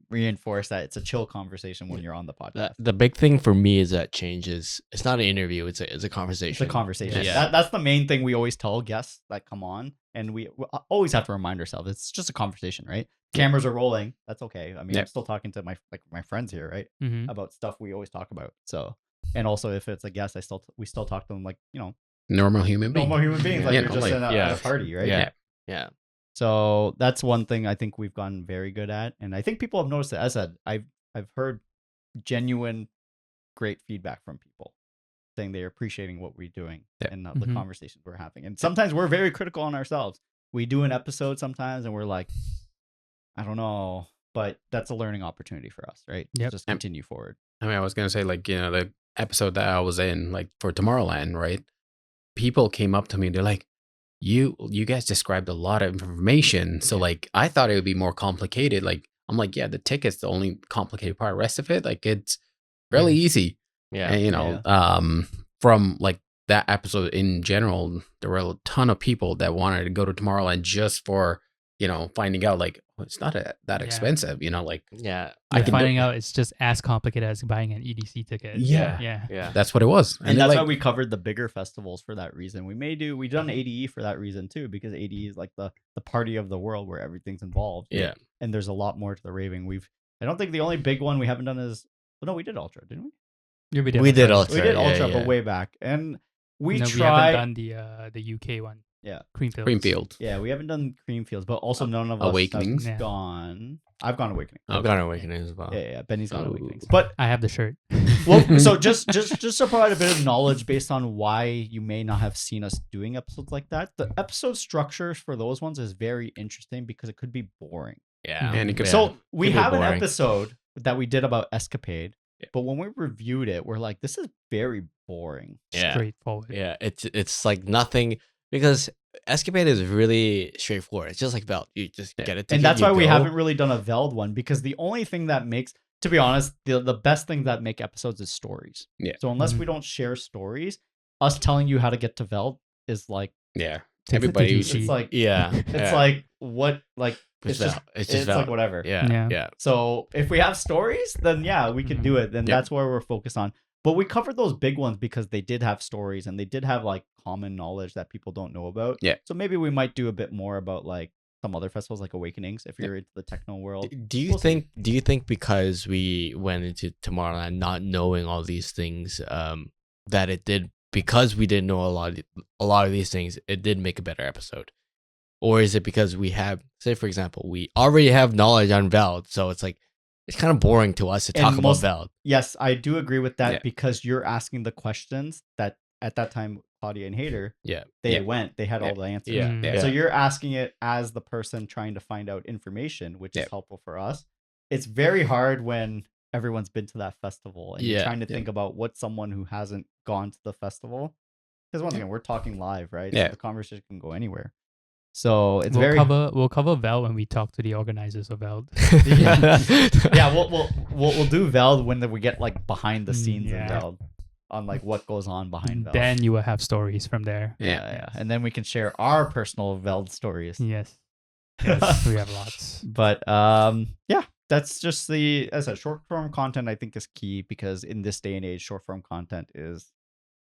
reinforce that it's a chill conversation when you're on the podcast. The big thing for me is that changes. It's not an interview. It's a conversation. It's a conversation. Yeah. That's the main thing we always tell guests that come on, and we always have to remind ourselves it's just a conversation, right? Cameras are rolling. That's okay. I mean, I'm still talking to my friends here, right? About stuff we always talk about. So, and also if it's a guest, we still talk to them like, normal human beings. Like you're just at a party, right? Yeah. So that's one thing I think we've gotten very good at, and I think people have noticed it. As I said, I've heard genuine, great feedback from people saying they're appreciating what we're doing and the conversations we're having. And sometimes we're very critical on ourselves. We do an episode sometimes, and we're like, I don't know, but that's a learning opportunity for us, right? Yep. Just continue forward. I mean, I was gonna say the episode that I was in, for Tomorrowland, right? People came up to me, they're like, You guys described a lot of information, so I thought it would be more complicated. I'm like, yeah, the ticket's the only complicated part. The rest of it, it's fairly easy. Yeah, and from that episode in general, there were a ton of people that wanted to go to Tomorrowland just for finding out it's not that expensive. Finding out it's just as complicated as buying an EDC ticket. Yeah. That's what it was, and that's why we covered the bigger festivals for that reason. We've done ADE for that reason too, because ADE is like the party of the world where everything's involved. Yeah, and there's a lot more to the raving. I don't think the only big one we haven't done is we did Ultra, didn't we? Yeah, we did. We did Ultra, but way back, and we haven't done the UK one. Yeah, Creamfield. Yeah, we haven't done Creamfields, but also none of us Awakenings. have gone. I've gone Awakening. I've gone Awakening as well. Yeah. Benny's gone Awakenings, but I have the shirt. Well, so just to provide a bit of knowledge based on why you may not have seen us doing episodes like that, the episode structures for those ones is very interesting because it could be boring. Yeah, and it could. So we have an episode that we did about Escapade. But when we reviewed it, we're like, this is very boring. Straightforward. Yeah, it's like nothing, because Escapade is really straightforward. It's just like Veld. You just get it. And that's why we haven't really done a Veld one, because the only thing that makes to be honest, the best thing that make episodes is stories. Yeah. So unless we don't share stories, us telling you how to get to Veld is like, Yeah. Takes it to Everybody. GG. it's like, Yeah. it's like what, like it's just it's like whatever. Yeah. Yeah. Yeah. So if we have stories, then yeah, we can do it. Then Yeah. that's where we're focused on. But we covered those big ones because they did have stories and they did have like common knowledge that people don't know about. Yeah. So maybe we might do a bit more about like some other festivals like Awakenings if you're into the techno world. Do you We'll see. think because we went into Tomorrowland not knowing all these things, that it did, because we didn't know a lot of these things, it did make a better episode? Or is it because we have, say for example, we already have knowledge on Veld, so it's like it's kind of boring to us to talk about Veld. Yes, I do agree with that Yeah. because you're asking the questions that at that time Claudia and Hater, Yeah. they Yeah. they had Yeah. all the answers. Yeah. Mm. Yeah. So you're asking it as the person trying to find out information, which Yeah. is helpful for us. It's very hard when everyone's been to that festival and you're Yeah. trying to think about what someone who hasn't gone to the festival. Because once again, we're talking live, right? Yeah. So the conversation can go anywhere. So it's we'll very cover Veld when we talk to the organizers of Veld. yeah. We'll do Veld when we get like behind the scenes in Yeah. Veld on like what goes on behind Veld. Then you will have stories from there. Yeah. And then we can share our personal Veld stories. Yes. Yes, we have lots. But yeah, that's just as a short form content I think is key because in this day and age, short form content is,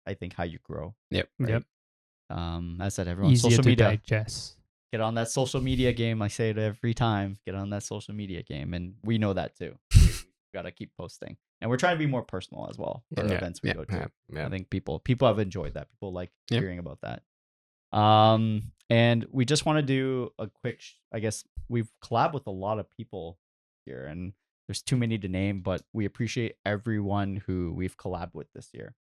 I think, how you grow. Yep. Right? Yep. As I said, everyone, Easier social to media, digest. get on that social media game. I say it every time, get on that social media game, and we know that too. We gotta keep posting, and we're trying to be more personal as well for Yeah. events we Yeah. go to. Yeah. I think people have enjoyed that. People like Yeah. hearing about that. And we just want to do a quick, I guess we've collabed with a lot of people here and there's too many to name, but we appreciate everyone who we've collabed with this year,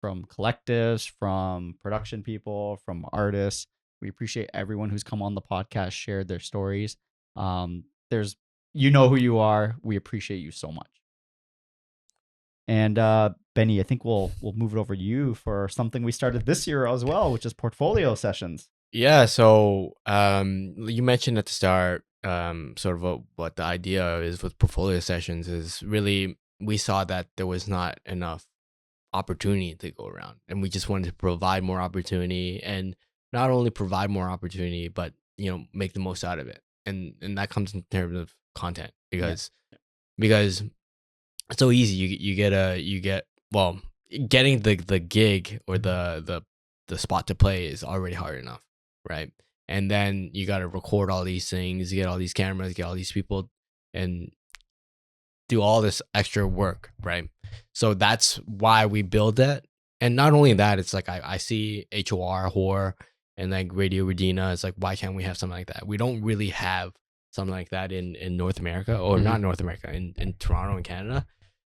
from collectives, from production people, from artists. We appreciate everyone who's come on the podcast, shared their stories. There's, you know who you are. We appreciate you so much. And Benny, I think we'll move it over to you for something we started this year as well, which is portfolio sessions. Yeah, so you mentioned at the start sort of what the idea is with portfolio sessions is really we saw that there was not enough opportunity to go around, and we just wanted to provide more opportunity, and not only provide more opportunity, but make the most out of it, and that comes in terms of content because it's so easy. You get getting the gig or the spot to play is already hard enough, right? And then you got to record all these things, get all these cameras, get all these people, and do all this extra work, right? So that's why we build it. And not only that, it's like I see HOR and like Radio Redina. It's like, why can't we have something like that? We don't really have something like that in North America, or not North America, in Toronto and Canada.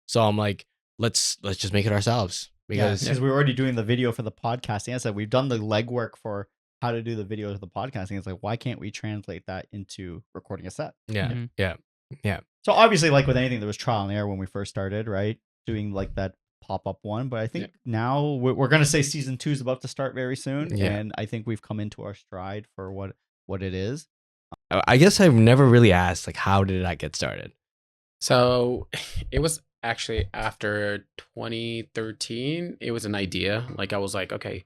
So I'm like, let's just make it ourselves, because we were already doing the video for the podcasting. I said we've done the legwork for how to do the video of the podcasting. It's like, why can't we translate that into recording a set? yeah. So obviously, like with anything, there was trial and error when we first started, right? Doing like that pop-up one. But I think now we're going to say season 2 is about to start very soon. Yeah. And I think we've come into our stride for what it is. I guess I've never really asked, like, how did I get started? So it was actually after 2013. It was an idea. Like I was like, okay,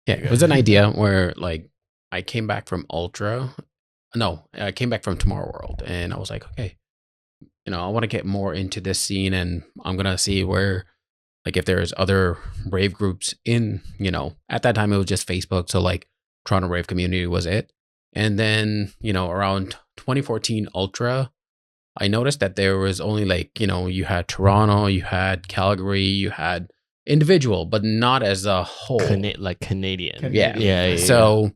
it was an idea where like I came back from I came back from Tomorrow World, and I was like, okay, I want to get more into this scene, and I'm gonna see where, like, if there's other rave groups in, at that time it was just Facebook, so like Toronto Rave Community was it. And then, around 2014 Ultra, I noticed that there was only like, you had Toronto, you had Calgary, you had individual, but not as a whole. Like Canadian. Yeah. So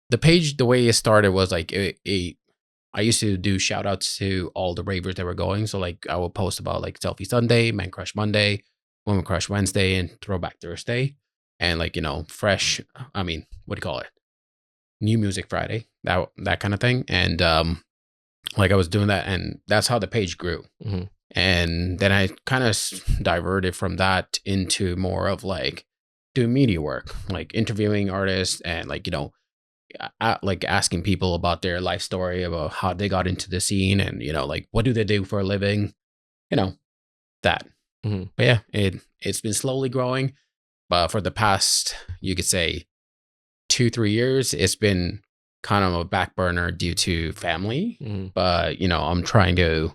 the page, the way it started was like I used to do shout outs to all the ravers that were going. So like I would post about like Selfie Sunday, Man Crush Monday, Woman Crush Wednesday, and Throwback Thursday. And like, fresh, what do you call it? New Music Friday, that kind of thing. And like I was doing that, and that's how the page grew. Mm-hmm. And then I kind of diverted from that into more of like doing media work, like interviewing artists and like, like asking people about their life story, about how they got into the scene, and like what do they do for a living, that. Mhm. But yeah, it's been slowly growing. But for the past, you could say, 2-3 years, it's been kind of a back burner due to family. Mhm. But I'm trying to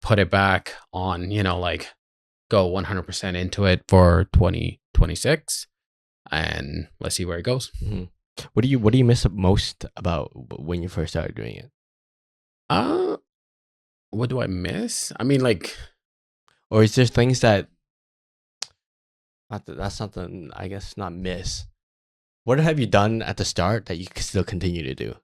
put it back on. Like go 100% into it for 2026, and let's see where it goes. Mhm. What do you miss most about when you first started doing it? What do I miss? I mean, like, Or is there things that that's something I guess not miss? What have you done at the start that you can still continue to do?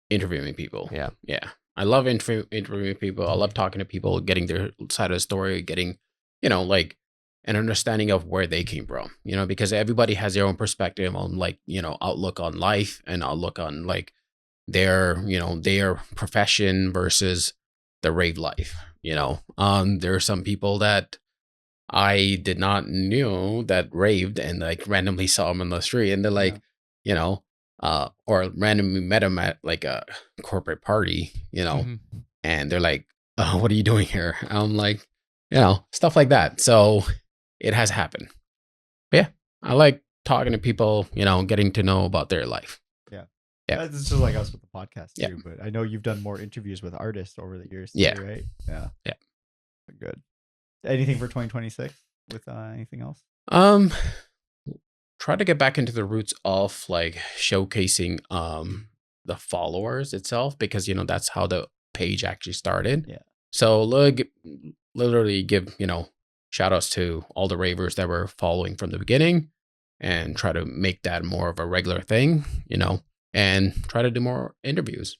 interviewing people. Yeah. Yeah. I love interviewing people. I love talking to people, getting their side of the story, getting, like an understanding of where they came from, because everybody has their own perspective on like, outlook on life and outlook on like their profession versus the rave life. There are some people that I did not knew that raved and like randomly saw them on the street and they're like, or randomly met them at like a corporate party, Mhm. and they're like, oh, what are you doing here? I'm like, stuff like that. So it has happened. But yeah, I like talking to people, getting to know about their life. Yeah. It's just like us with the podcast too. Yeah. But I know you've done more interviews with artists over the years too, Yeah. right? Yeah. Yeah. Good. Anything for 2026 with anything else? Try to get back into the roots of like showcasing the followers itself, because that's how the page actually started. Yeah. So literally give shout outs to all the ravers that were following from the beginning, and try to make that more of a regular thing, and try to do more interviews.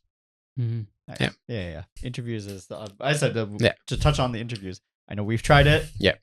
Mhm. Nice. Yeah. Interviews is I said Yeah. to touch on the interviews. I know we've tried it. Yeah.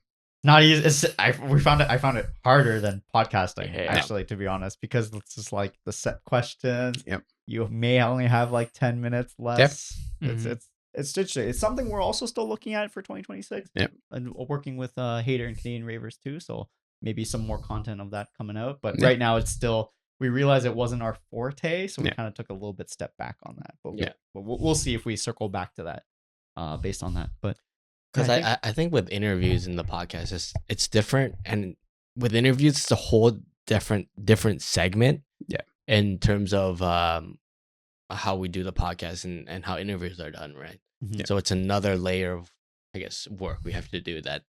Not easy. I found it harder than podcasting, Yeah. actually, to be honest, because it's just like the set questions. Yep. You may only have like 10 minutes less. Mhm. It's something we're also still looking at for 2026. Yep. And working with Hater and Canadian Ravers too. So maybe some more content of that coming out. But Yeah. right now it's still, we realized it wasn't our forte, so we Yeah. kind of took a little bit step back on that. But Yeah. we'll see if we circle back to that based on that. But Because I think with interviews in the podcast, it's different, and with interviews, it's a whole different segment. Yeah. In terms of how we do the podcast and how interviews are done, right? Mhm. So it's another layer of, I guess, work we have to do that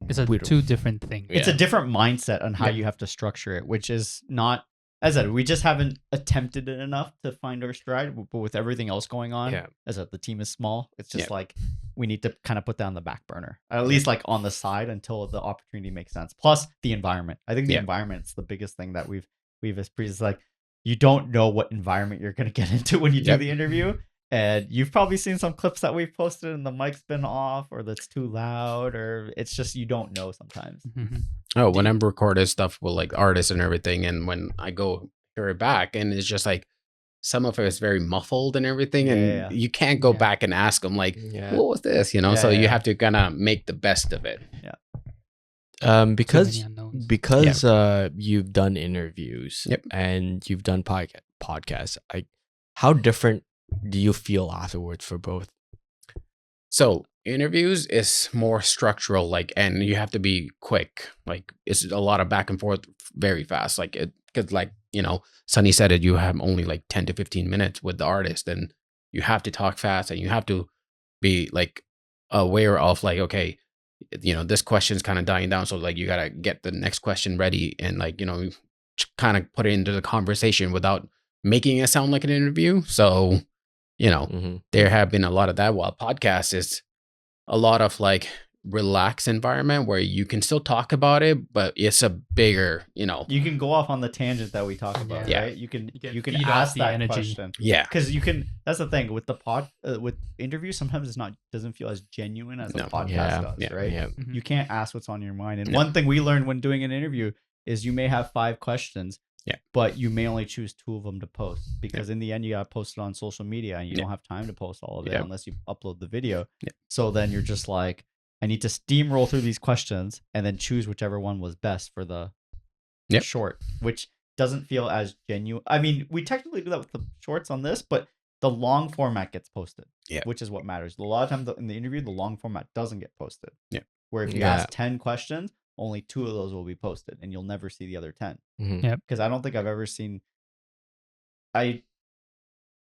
It's a we don't- two different things. it's a different mindset on how Yeah. you have to structure it, which is not, as I said, we just haven't attempted it enough to find our stride. But with everything else going on, Yeah. as I said, the team is small. It's just Yeah. like we need to kind of put that on the back burner, at least like on the side until the opportunity makes sense. Plus the environment. I think the Yeah. environment's the biggest thing that we've experienced. Like you don't know what environment you're going to get into when you do Yep. the interview. And you've probably seen some clips that we've posted and the mic's been off or that's too loud, or it's just you don't know sometimes. Mhm. Oh, when I'm recording stuff with like artists and everything, and when I go hear it back, and it's just like some of it is very muffled and everything, and Yeah. you can't go Yeah. back and ask them like, Yeah. what was this? Yeah, So you yeah. have to kind of make the best of it. Because Too many unknowns. because you've done interviews Yep. and you've done podcasts, how different do you feel afterwards for both? So interviews is more structural, like, and you have to be quick. Like it's a lot of back and forth very fast. Like it could, like, Sunny said it, you have only like 10 to 15 minutes with the artist, and you have to talk fast, and you have to be like aware of like, okay, this question's kind of dying down. So like you got to get the next question ready, and like, kind of put it into the conversation without making it sound like an interview. So, Mm-hmm. there have been a lot of that, while podcast is a lot of like relaxed environment where you can still talk about it, but it's a bigger, You can go off on the tangent that we talk about, Yeah. right? You can feed off ask the that energy. question. yeah. Because you can. That's the thing with the with interviews. Sometimes it's not doesn't feel as genuine as No. a podcast Yeah. does, Yeah. right? Yeah. Mhm. You can't ask what's on your mind. And No. one thing we learned when doing an interview is you may have 5 questions, Yeah. but you may only choose 2 of them to post, because in the end you got to post it on social media, and you Yeah. don't have time to post all of it Yeah. unless you upload the video. Yeah. So then you're just like, I need to steamroll through these questions and then choose whichever one was best for the Yep. short, which doesn't feel as genuine. I mean, we technically do that with the shorts on this, but the long format gets posted. Yeah. Which is what matters. A lot of times in the interview, the long format doesn't get posted. Yeah. Where if you ask 10 questions, only 2 of those will be posted, and you'll never see the other 10. Mhm. Because I don't think I've ever seen.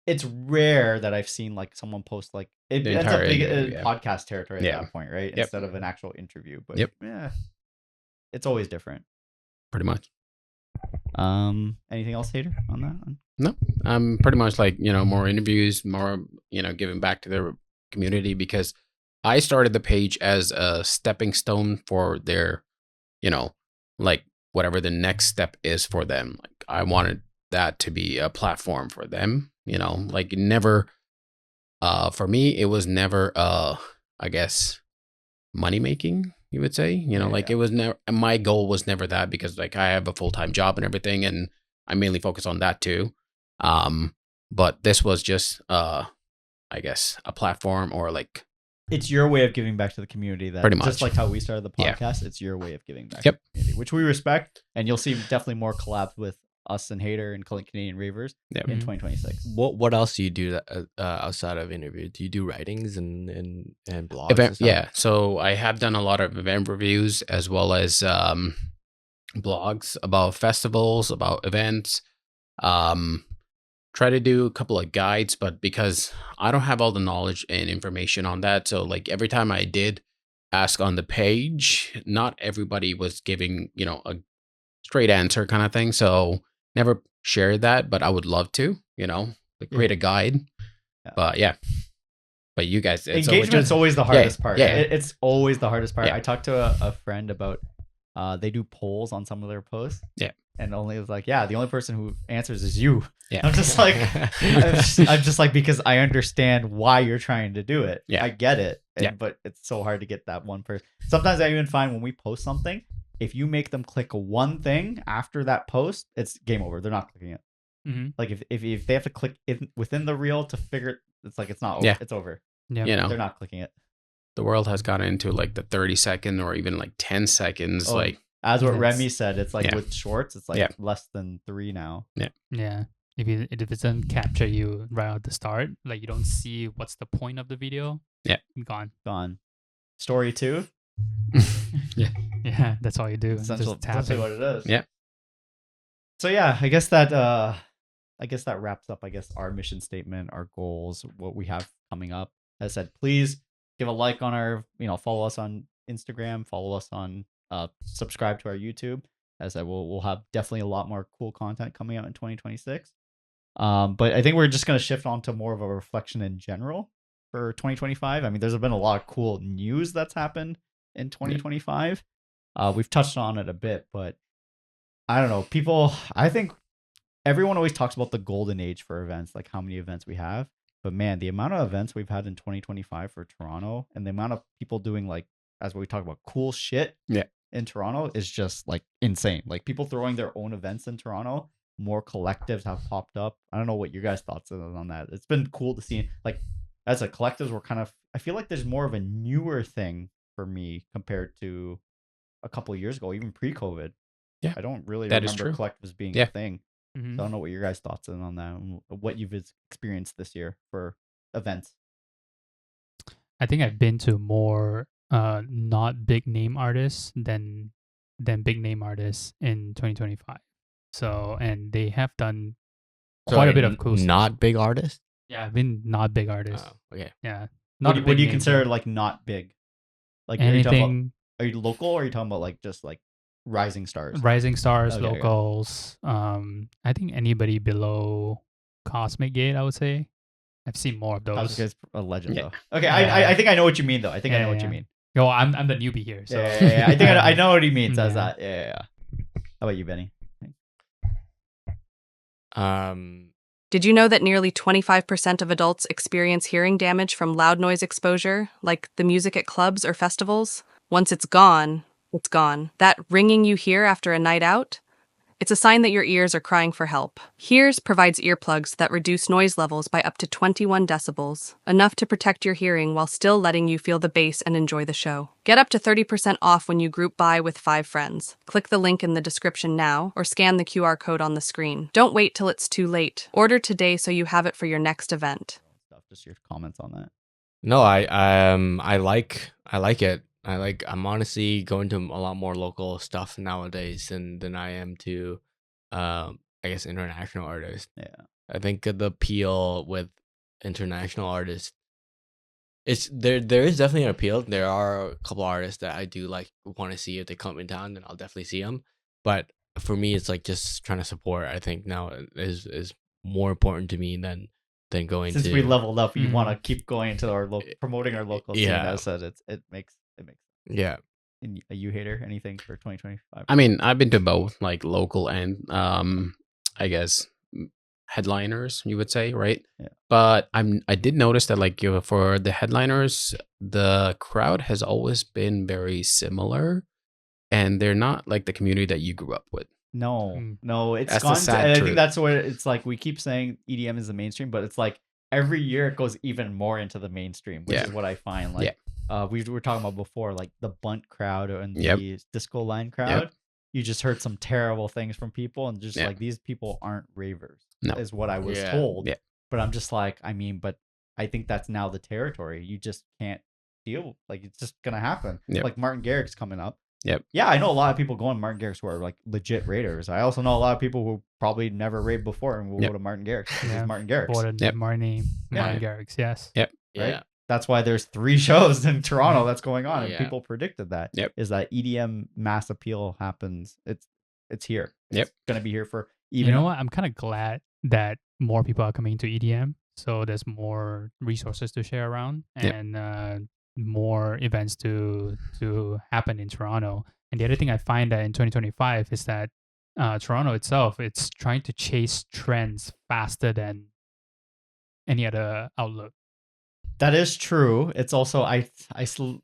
It's rare that I've seen like someone post like it ends up being podcast territory at that point, right? Instead of an actual interview. But yeah, it's always different. Pretty much. Anything else, Hater, on that? No, pretty much like, more interviews, more, giving back to the community, because I started the page as a stepping stone for their, like whatever the next step is for them. Like I wanted that to be a platform for them, like never, for me, it was never, I guess, money making, you would say, it was never, my goal was never that, because like I have a full-time job and everything, and I mainly focus on that too. But this was just, I guess, a platform, or like, it's your way of giving back to the community. That pretty much, just like how we started the podcast, it's your way of giving back to the community, which we respect. And you'll see definitely more collabs with us and Hater and Canadian Ravers in 2026. What else do you do outside of interview? Do you do writings and blogs? Yeah, so I have done a lot of event reviews, as well as blogs about festivals, about events. Try to do a couple of guides, but because I don't have all the knowledge and information on that, so like every time I did ask on the page, not everybody was giving, a straight answer kind of thing. So never shared that, but I would love to, create a guide. Yeah. But you guys, engagement's always the hardest part. Yeah. It's always the hardest part. Yeah. I talked to a friend about they do polls on some of their posts. Yeah. And only was like, the only person who answers is you. Yeah. I'm just like, I'm just like, because I understand why you're trying to do it. Yeah. I get it. Yeah. But it's so hard to get that one person. Sometimes I even find when we post something, if you make them click one thing after that post, it's game over. They're not clicking it. Mm-hmm. Like if they have to click within the reel to figure it, it's like it's not over. Yeah. It's over. Yeah. They're not clicking it. The world has gotten into like the 30-second or even like 10 seconds. Like as what Remy said, it's like Yeah. with shorts, it's like Yeah. less than 3 now. Yeah. If it doesn't capture you right at the start, like you don't see what's the point of the video. Yeah. Gone. Story 2. Yeah, that's all you do. Essentially Just tap it. what it is. Yeah. So yeah, I guess that wraps up our mission statement, our goals, what we have coming up. As I said, please give a like on our, follow us on Instagram, follow us on subscribe to our YouTube. As I said, we'll have definitely a lot more cool content coming out in 2026. But I think we're just going to shift on to more of a reflection in general for 2025. I mean, there's been a lot of cool news that's happened in 2025. We've touched on it a bit, but I don't know. I think everyone always talks about the golden age for events, like how many events we have. But man, the amount of events we've had in 2025 for Toronto, and the amount of people doing like, as we talk about, cool shit in Toronto is just like insane. Like people throwing their own events in Toronto. More collectives have popped up. I don't know what your guys' thoughts are on that. It's been cool to see. Like as a collectives, I feel like there's more of a newer thing for me compared to a couple of years ago, even pre-COVID. Yeah, I don't really that is remember true. collectives being a thing. Mm-hmm. So I don't know what your guys' thoughts are on that, and what you've experienced this year for events. I think I've been to more not big name artists than big name artists in 2025. So, and they have done quite a bit of cool stuff. Not big artists? Yeah, I've been not big artists. Oh, okay. Yeah. What do you name, consider but like not big? Like anything? Are you local, or are you talking about like just like rising stars? Rising stars, Okay, locals. I think anybody below Cosmic Gate, I would say. I've seen more of those. Cosmic Gate's a legend Yeah. though. Okay, I think I know what you mean though. I think I know what you mean. Yo, I'm the newbie here. So Yeah. I think I know what he means as Yeah. that. Yeah. How about you, Benny? Did you know that nearly 25% of adults experience hearing damage from loud noise exposure, like the music at clubs or festivals? Once it's gone, it's gone. That ringing you hear after a night out? It's a sign that your ears are crying for help. Hears provides earplugs that reduce noise levels by up to 21 decibels, enough to protect your hearing while still letting you feel the bass and enjoy the show. Get up to 30% off when you group buy with 5 friends. Click the link in the description now or scan the QR code on the screen. Don't wait till it's too late. Order today so you have it for your next event. Just your comments on that. No, I like it. I'm honestly going to a lot more local stuff nowadays than I am to I guess international artists. Yeah. I think the appeal with international artists, it's there is definitely an appeal. There are a couple artists that I do like want to see. If they come in town, then I'll definitely see them. But for me, it's like just trying to support. I think now is more important to me than going Since to. we leveled up, you want to keep going to our promoting our local scene. Yeah. As I said, it makes Yeah. And a you hater, anything for 2025? I mean, I've been to both, like local and I guess headliners, you would say, right? Yeah. But I did notice that like for the headliners, the crowd has always been very similar, and they're not like the community that you grew up with. No, it's That's the gone. sad And I truth. think that's what it's like. We keep saying EDM is the mainstream, but it's like every year it goes even more into the mainstream, which Yeah. is what I find. Like, we were talking about before, like the bunt crowd and the disco line crowd. You just heard some terrible things from people, and just like these people aren't ravers. No. Is what I was Yeah. told. Yeah. But I'm just like, I mean, but I think that's now the territory. You just can't deal. Like, it's just gonna happen. Yep. Like Martin Garrix's coming up. Yep. Yeah, I know a lot of people going to Martin Garrix who are like legit raiders. I also know a lot of people who probably never raved before and will go to Martin Garrix. Yeah. It's Martin Garrix. Martin Garrix, yes. Yeah. Right? That's why there's 3 shows in Toronto that's going on, and Yeah. people predicted that. Yep. Is that EDM mass appeal happens? It's here. Yep. It's gonna be here for You know what? I'm kind of glad that more people are coming to EDM, so there's more resources to share around and more events to happen in Toronto. And the other thing I find that in 2025 is that Toronto itself, it's trying to chase trends faster than any other outlet. That is true. It's also I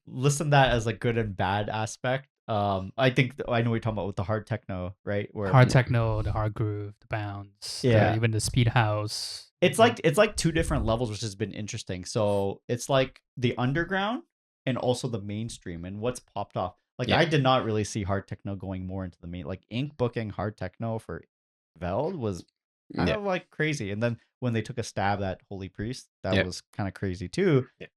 listen that as a good and bad aspect. I think I know what you're talking about with the hard techno, right? Where Hard techno, the hard groove, the bounce, even the speed house. it's like 2 different levels, which has been interesting. So it's like the underground and also the mainstream, and what's popped off. Like I did not really see hard techno going more into the main. Like Ink booking hard techno for Veld was kind of like crazy, and then when they took a stab at Holy Priest, that was kind of crazy too. Yeah.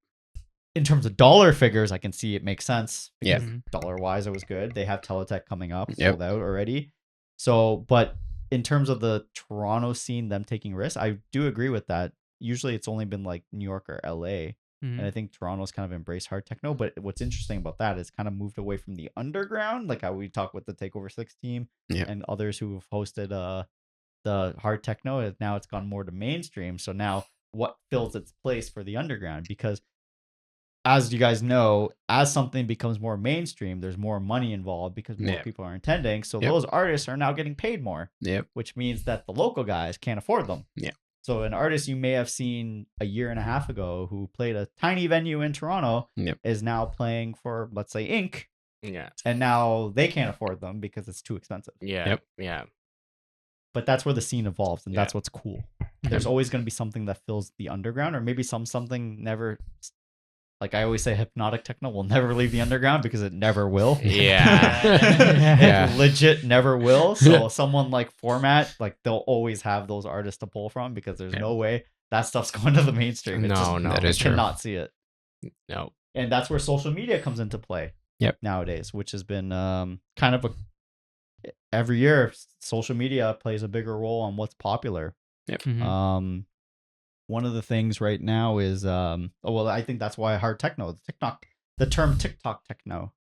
In terms of dollar figures, I can see it makes sense. Yeah. Dollar wise, it was good. They have Teletech coming up, sold out already. So, but in terms of the Toronto scene, them taking risks, I do agree with that. Usually it's only been like New York or LA. And I think Toronto's kind of embraced hard techno. But what's interesting about that is kind of moved away from the underground, like how we talk with the Takeover 6 team and others who have hosted the hard techno. Now it's gone more to mainstream. So now what fills its place for the underground? Because as you guys know, as something becomes more mainstream, there's more money involved because more people are attending. So those artists are now getting paid more, which means that the local guys can't afford them. So an artist you may have seen a year and a half ago who played a tiny venue in Toronto is now playing for, let's say, Ink. Yeah. And now they can't afford them because it's too expensive. Yeah. Yeah. But that's where the scene evolves, and that's what's cool. There's always going to be something that fills the underground, or maybe something never. Like I always say, hypnotic techno will never leave the underground because it never will. Yeah. It legit never will. So someone like Format, like they'll always have those artists to pull from because there's no way that stuff's going to the mainstream. No, that is true. Cannot see it. No. And that's where social media comes into play. Nowadays, which has been kind of every year, social media plays a bigger role on what's popular. One of the things right now is I think that's why hard techno, the term TikTok techno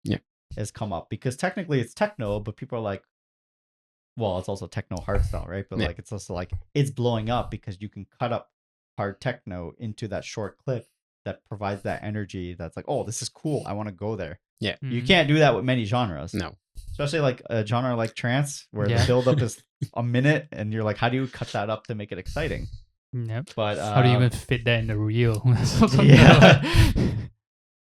has come up, because technically it's techno, but people are like, well, it's also techno hardstyle, right? But like it's also like it's blowing up because you can cut up hard techno into that short clip that provides that energy that's like, oh, this is cool, I want to go there. You can't do that with many genres. No. Especially like a genre like trance, where the build-up is a minute, and you're like, how do you cut that up to make it exciting? Yep. But how do you even fit that in the reel?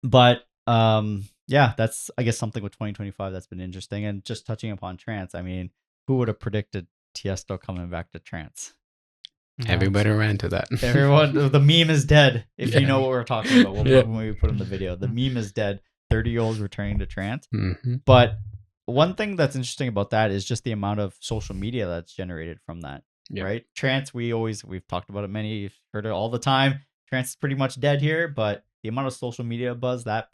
But that's I guess something with 2025 that's been interesting. And just touching upon trance, I mean, who would have predicted Tiesto coming back to trance? Yeah. Everybody ran to that. Everyone, the meme is dead. If you Yeah. know what we're talking about, Yeah. when we put in the video, the meme is dead. 30-year-olds returning to trance. Mhm. But one thing that's interesting about that is just the amount of social media that's generated from that. Yeah. Right? Trance, we've talked about it you've heard it all the time. Trance is pretty much dead here, but the amount of social media buzz that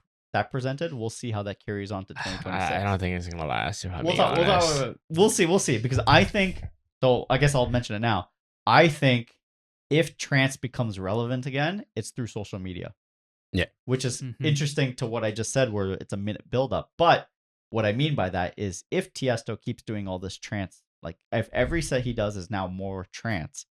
presented, we'll see how that carries on to 2026. I don't think it's gonna last. If I'm being We'll honest. we'll see. Because I think, so I guess I'll mention it now. I think if trance becomes relevant again, it's through social media. Yeah. Which is Mhm. interesting to what I just said, where it's a minute buildup. But what I mean by that is if Tiesto keeps doing all this trance, like if every set he does is now more trance,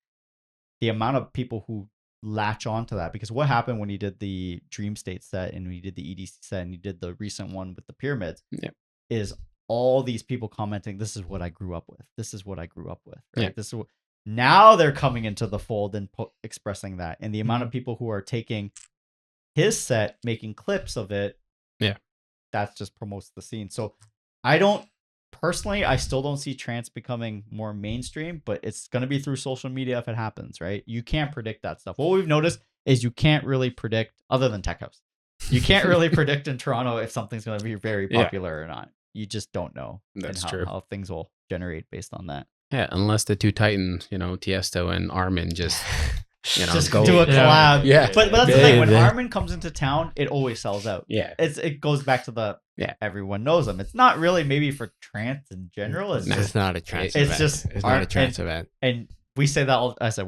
the amount of people who latch on to that, because what happened when he did the Dream State set and he did the EDC set and he did the recent one with the pyramids, Yeah. is all these people commenting, this is what I grew up with. This is what I grew up with. Right? Yeah. This is what, now they're coming into the fold and expressing that. And the amount of people who are taking his set, making clips of it, Yeah. that just promotes the scene. So I still don't see trance becoming more mainstream, but it's going to be through social media if it happens, right? You can't predict that stuff. What we've noticed is you can't really predict, other than Tech House, you can't really predict in Toronto if something's going to be very Yeah. popular or not. You just don't know. That's and true. how things will generate based on that. Yeah, unless the two titans, Tiesto and Armin, just Just go do a collab. Yeah. But that's the thing. When Yeah. Armin comes into town, it always sells out. Yeah. It goes back to the Yeah. everyone knows them. It's not really maybe for trance in general. It's No. just, It's not a trance it's event. just It's not a art- trance event. and we say that all. I said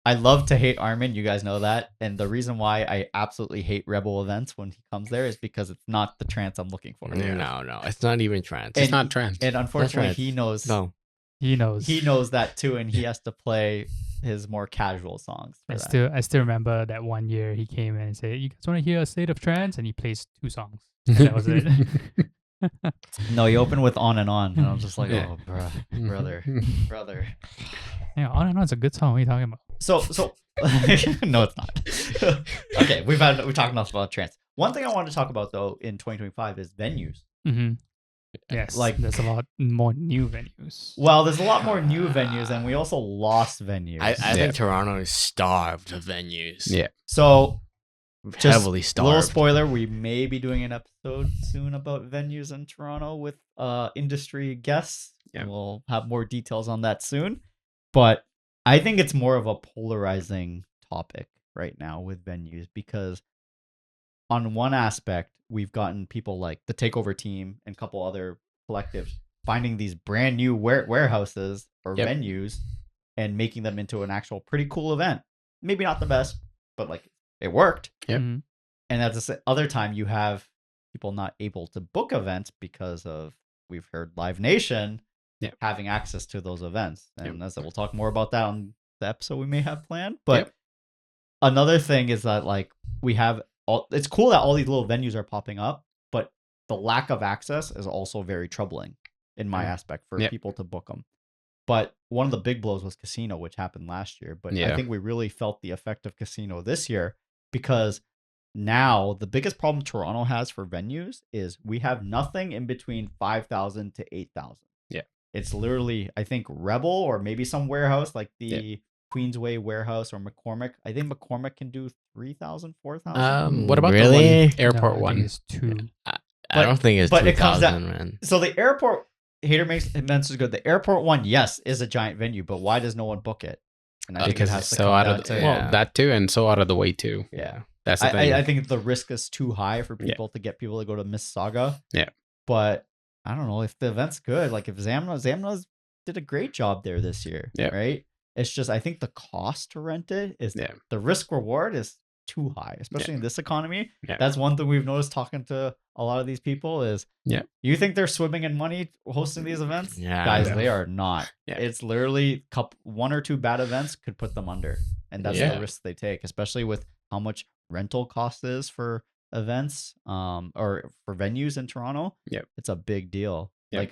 I love to hate Armin. You guys know that. And the reason why I absolutely hate Rebel events when he comes there is because it's not the trance I'm looking for. No, it's not even trance. It's not trans. And unfortunately, That's right. he knows. No, He knows. He knows that too, and he has to play his more casual songs. For that. I still remember that one year he came in and said, "You guys want to hear a State of Trance?" And he plays 2 songs. And that was it. No, he opened with On and On, and I was just like, Yeah. oh, brother. Yeah, On and On's a good song. What are you talking about? So no, it's not. Okay, we've talked enough about trance. One thing I wanted to talk about though in 2025 is venues. Mm-hmm. Yes, Like- there's a lot more new venues. Well, there's a lot more new venues, and we also lost venues. I Yeah. think Toronto is starved of venues. Yeah. So, just Heavily little starved. spoiler: we may be doing an episode soon about venues in Toronto with industry guests. Yeah. And we'll have more details on that soon. But I think it's more of a polarizing topic right now with venues because, on one aspect, we've gotten people like the Takeover Team and a couple other collectives finding these brand new warehouses or Yep. venues and making them into an actual pretty cool event. Maybe not the best, but like it worked. Yep. Mhm. And at the other time, you have people not able to book events because of, we've heard Live Nation Yep. having access to those events. And Yep. as I said, we'll talk more about that on the episode we may have planned. But Yep. another thing is that like we have it's cool that all these little venues are popping up, but the lack of access is also very troubling in my aspect for Yep. people to book them. But one of the big blows was Casino, which happened last year. But I Yeah. think we really felt the effect of Casino this year because now the biggest problem Toronto has for venues is we have nothing in between 5,000 to 8,000. Yeah. It's literally, I think, Rebel or maybe some warehouse like the Queensway warehouse or McCormick. I think McCormick can do 3,000, 4,000. What about Really? the one airport No, I think one? it's 2. I don't think it's but it comes 2,000, man. So the airport, Hater makes immense is good. The airport one, yes, is a giant venue, but why does no one book it? And I think it Because has it's to so come out down of to- yeah. that too, and so out of the way too. Yeah. That's the thing. I think the risk is too high for Yeah. people to get people to go to Mississauga. Yeah. But I don't know if the event's good. Like if Zamna's did a great job there this year. Yeah. Right. It's just I think the cost to rent it is Yeah. the risk reward is too high, especially in this economy. Yeah. That's one thing we've noticed talking to a lot of these people is Yeah. you think they're swimming in money hosting these events? Yeah, Guys, yeah. they are not. Yeah. It's literally one or two bad events could put them under. And that's Yeah. the risk they take, especially with how much rental cost is for events or for venues in Toronto. Yep. It's a big deal. Yep.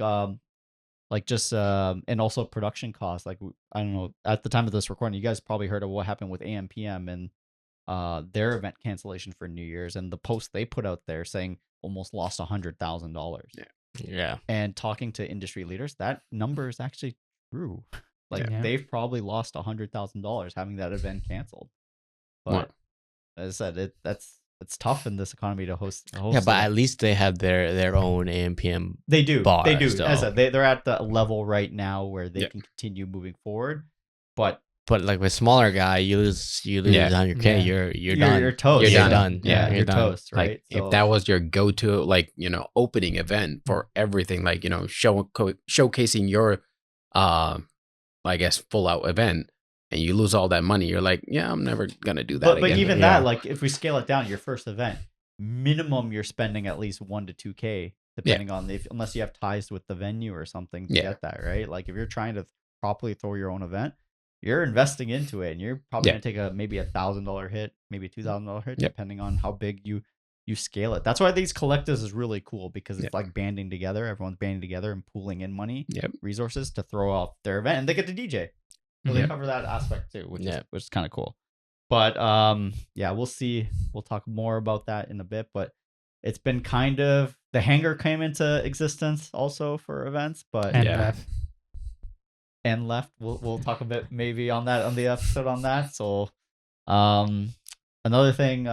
Like just and also production costs. Like I don't know, at the time of this recording, you guys probably heard of what happened with AMPM and their event cancellation for New Year's and the post they put out there saying almost lost $100,000. Yeah. Yeah. And talking to industry leaders, that number is actually true. Like Yeah. they've probably lost $100,000 having that event canceled. But as I said, it's tough in this economy to host. Yeah, but at least they have their own AMPM. They do. bar They do. still. As I said, they're at the level right now where they Yeah. can continue moving forward. But But with smaller guy, you lose Yeah. 100K. Yeah. You're done. You're toast. You're You're done. Yeah, you're you're done. toast, right? Like if that was your go-to, like, you know, opening event for everything, like, you know, showcasing your, I guess, full-out event, and you lose all that money, you're like, yeah, I'm never gonna do that But again. even Yeah. that, like if we scale it down, your first event, minimum you're spending at least 1 to 2K, depending on unless you have ties with the venue or something to Yeah. get that, right? Like if you're trying to properly throw your own event, you're investing into it, and you're probably Yeah. gonna take maybe $1,000 hit, maybe $2,000 hit, Yep. depending on how big you scale it. That's why these collectives is really cool, because it's Yep. like banding together. Everyone's banding together and pooling in money, Yep. resources to throw out their event, and they get to DJ. So they Yep. cover that aspect too, which Yeah. is kind of cool. But yeah, we'll see. We'll talk more about that in a bit. But it's been kind of the hangar came into existence also for events, but And Yeah. left. and left. We'll talk a bit maybe on that on the episode on that. So another thing,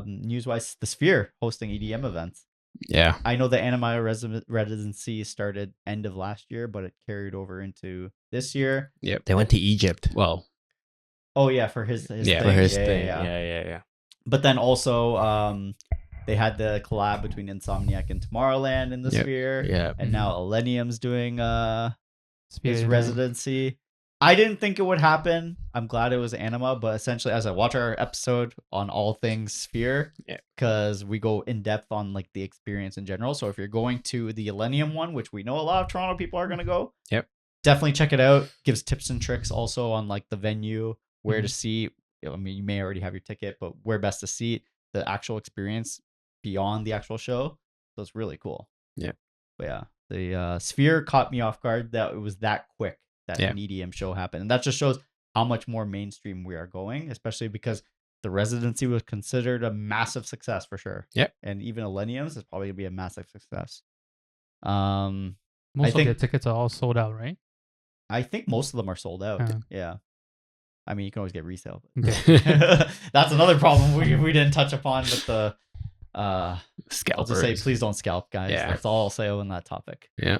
news wise, the Sphere hosting EDM events. Yeah. I know the Anima residency started end of last year, but it carried over into this year. They went to Egypt Well, Oh yeah, for his Yeah. thing. for his Yeah, thing. yeah. Yeah. But then also, they had the collab between Insomniac and Tomorrowland in the Yep. Sphere, Yeah. and now Elenium's doing Spirit his event. residency. I didn't think it would happen. I'm glad it was Anima, but essentially, as I watch our episode on all things Sphere, Yeah. because we go in depth on like the experience in general. So if you're going to the Elenium one, which we know a lot of Toronto people are gonna go, Yep. definitely check it out. Gives tips and tricks also on like the venue, where to seat. I mean, you may already have your ticket, but where best to seat, the actual experience beyond the actual show. So it's really cool. Yeah. But yeah, the Sphere caught me off guard that it was that quick that Yeah. an EDM show happened. And that just shows how much more mainstream we are going, especially because the residency was considered a massive success for sure. Yep. And even Elenium's is probably gonna be a massive success. Most I of think- the tickets are all sold out, right? I think most of them are sold out. Uh-huh. Yeah. I mean, you can always get resale. Okay. That's another problem we didn't touch upon with the I'll scalpers. just say please don't scalp, guys. Yeah. That's all I'll say on that topic. Yeah.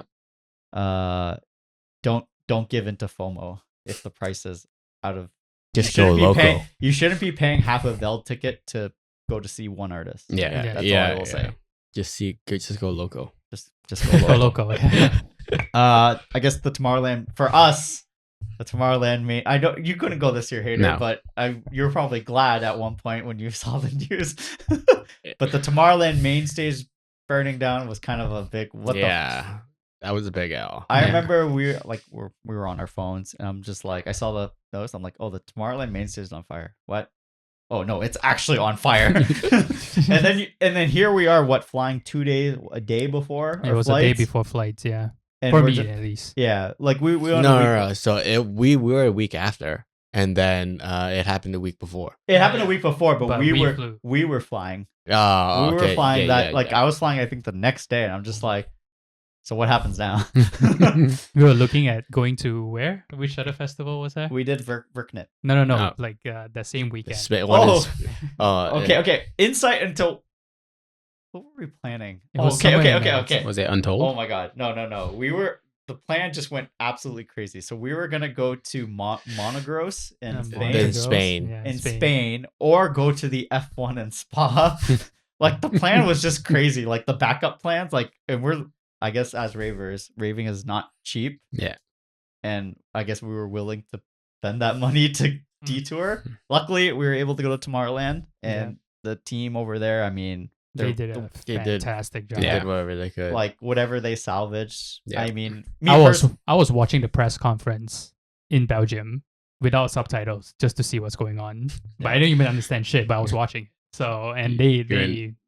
Don't give into FOMO if the price is out of Just you go shouldn't be local. you shouldn't be paying half a Veld ticket to go to see one artist. Yeah. Yeah. That's all I will say. Just go local. Just go Go local. local. Yeah. I guess the Tomorrowland for us, the Tomorrowland main. I know you couldn't go this year, Hater, No. but you were probably glad at one point when you saw the news. But the Tomorrowland main stage burning down was kind of a big Yeah. That was a big L. I Yeah. remember we were on our phones, and I'm just like, I saw the notice. I'm like, oh, the Tomorrowland main stage is on fire. What? Oh no, it's actually on fire. and then here we are, flying a day before? It our was a day flights, before flights, yeah. and For we're me, ju- at least. yeah, like we No, on a no, week- no. So we were a week after, and then it happened the week before. It happened a week before, but, But we we were flew. we were flying. Oh, We okay. were flying Yeah, that I was flying I think the next day, and I'm just like, so what happens now? We were looking at going to where? Which other festival was that? We did Verknit. No. Oh. Like that same weekend. Okay. Insight into what were we planning? It was Okay. somewhere in Okay. Was it Untold? Oh my god. No. The plan just went absolutely crazy. So we were gonna go to Monegros in Spain, In Spain. Yeah, in Spain, or go to the F1 in Spa. Like the plan was just crazy. Like the backup plans, and I guess as ravers, raving is not cheap. Yeah. And I guess we were willing to spend that money to detour. Luckily, we were able to go to Tomorrowland, and the team over there, I mean, They did a They did. fantastic job. They Yeah. did whatever they could. like whatever they salvaged. Yeah. I mean, I was watching the press conference in Belgium without subtitles just to see what's going on. But I didn't even understand shit, but I was watching. So and they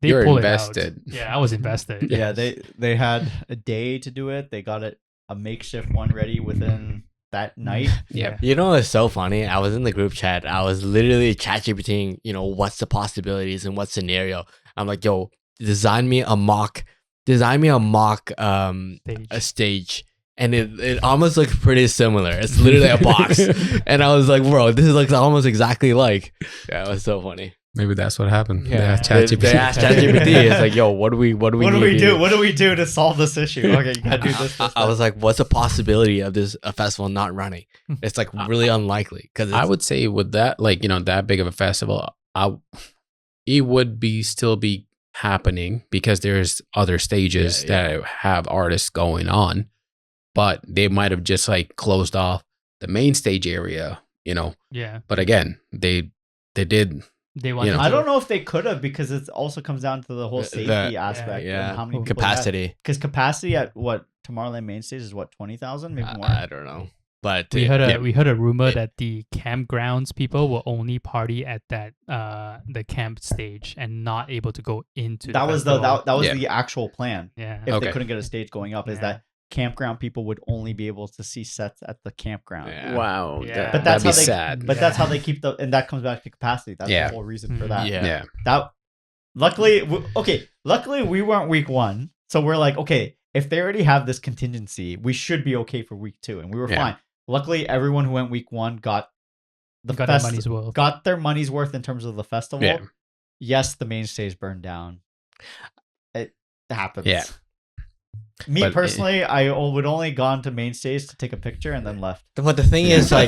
you're pulled invested. it out. Yeah, I was invested. yeah, they had a day to do it. They got a makeshift one ready within that night. Yeah. You know what's so funny? I was in the group chat. I was literally ChatGPTing, what's the possibilities and what scenario. I'm like, yo, design me a mock design me a mock Stage. a stage. And it almost looks pretty similar. It's literally a box. And I was like, bro, this looks almost exactly like. Yeah, it was so funny. Maybe that's what happened. Yeah, They asked ChatGPT. they asked ChatGPT. It's like, yo, what do we What do need we to do? What do we do to solve this issue? Okay, you gotta do this. I was like, what's the possibility of this a festival not running? It's like really unlikely because I would say with that, like, that big of a festival, it would still be happening because there's other stages that have artists going on, but they might have just like closed off the main stage area, Yeah. But again, they did. They want. I don't know if they could have because it also comes down to the whole safety aspect and how many people capacity. Because capacity at what Tomorrowland main stage is what 20,000, maybe more. I don't know, but We heard a rumor that the campgrounds people will only party at that the camp stage and not able to go into. That the was festival. that was the actual plan. Yeah. If they couldn't get a stage going up, is Yeah. that campground people would only be able to see sets at the campground. Yeah. Wow. Yeah. But that's that'd be how they. sad. But that's how they keep and that comes back to capacity. That's Yeah. the whole reason for Mhm. that. Yeah. That luckily we weren't week 1, so we're like, okay, if they already have this contingency, we should be okay for week 2, and we were fine. Luckily, everyone who went week 1 got Got their money's worth. got their money's worth in terms of the festival. Yeah. Yes, the main stage burned down. It happens. Yeah. Me But personally, I would only gone to main stage to take a picture and then left. But the thing is, like,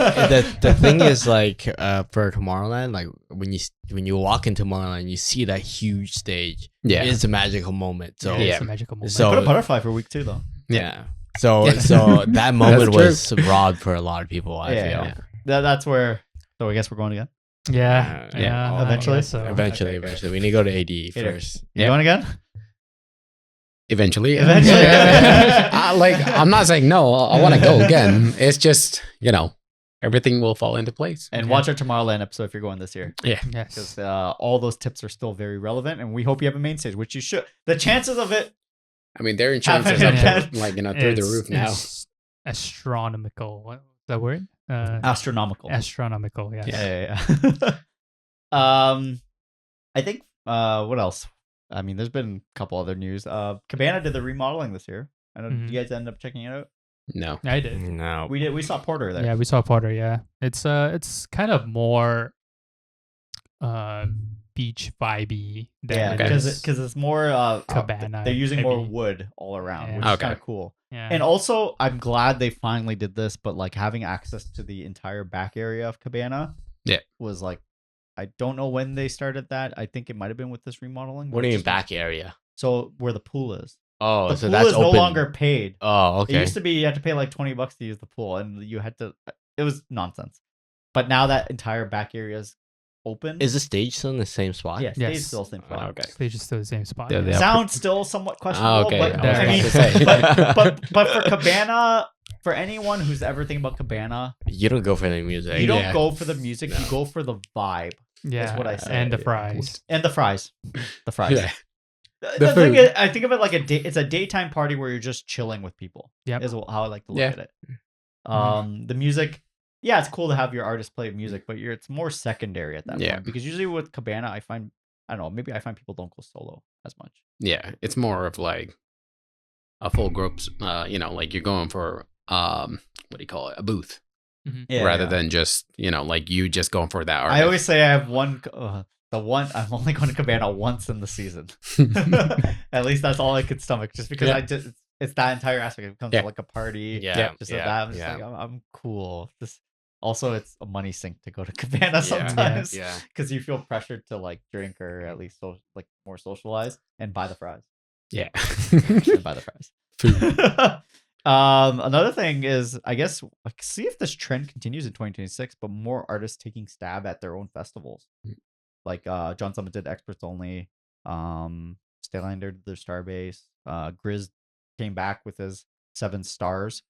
the thing is, like, for Tomorrowland, like, when you walk into Tomorrowland, you see that huge stage. Yeah. It's a magical moment. So It's a magical moment. So- Put a butterfly for week 2 though. yeah. So that moment That's was robbed for a lot of people. I Yeah. feel. That's where. So I guess we're going again. yeah. Yeah. Yeah. Eventually? I guess so. Eventually, we need to go to AD first. You going again? Eventually. Eventually. I'm not saying no. I want to go again. It's just, everything will fall into place. And watch our Tomorrowland episode if you're going this year. Yes. Because all those tips are still very relevant, and we hope you have a main stage, which you should. The chances of it. I mean, their insurance is Happening up to, again. through the roof now. It's astronomical. What's that word? Astronomical. Astronomical. Yes. Yeah. I think. What else? I mean, there's been a couple other news. Cabana did the remodeling this year. I know. Did you guys end up checking it out? No. I did. No. We did. We saw Porter there. Yeah, we saw Porter. Yeah, it's kind of more beach vibey than Yeah, it because is it's more cabana. they're using more heavy. wood all around, Yeah. which is Okay. kind of cool. Yeah. And also, I'm glad they finally did this, but like having access to the entire back area of Cabana, was like, I don't know when they started that. I think it might have been with this remodeling. What do but you mean just- back area? So where the pool is. Oh, The so pool that's is open. no longer paid. Oh, okay. It used to be you had to pay like $20 to use the pool, and you had to. It was nonsense. But now that entire back area is open. Is the stage still in the same spot? yeah, Yes. stage still same spot. Okay. Stage is still the same spot. Yeah, yeah. they are. Sound still somewhat questionable, okay. but I was I about mean, to say. but for Cabana, for anyone who's ever thinking about Cabana, You don't go for the music. you don't Yeah. go for the music, you No. go for the vibe Yeah, That's what I said. And the fries. and the fries. The fries. Yeah. The thing food. is, I think of it like it's a daytime party where you're just chilling with people. Yep. Is how I like to look Yeah. at it. The music, yeah, it's cool to have your artist play music, but it's more secondary at that Yeah. point. Because usually with Cabana, I find maybe I find people don't go solo as much. Yeah, it's more of like a full groups. Like you're going for what do you call it? A booth, Yeah, rather yeah. than just like you just going for that artist. I always say I have one. I'm only going to Cabana once in the season. At least that's all I could stomach, just because Yeah. I just it's that entire aspect. It becomes Yeah. like a party. Yeah. Just yeah, that. I'm just yeah. like I'm cool. This also it's a money sink to go to Cabana Yeah, sometimes Yeah. because you feel pressured to like drink or at least like more socialize and buy the fries. yeah. And buy the fries. Food. Another thing is, I guess, see if this trend continues in 2026, but more artists taking stab at their own festivals. Like John Summit did Experts Only, Staylander did their Starbase, Grizz came back with his 7 stars,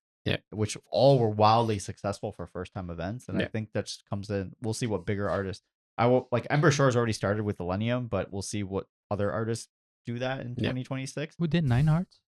which all were wildly successful for first time events, and I think that just comes in. We'll see what bigger artists. I will like Ember Shore's already started with Millennium, but we'll see what other artists do that in 2026. Who did Nine Hearts?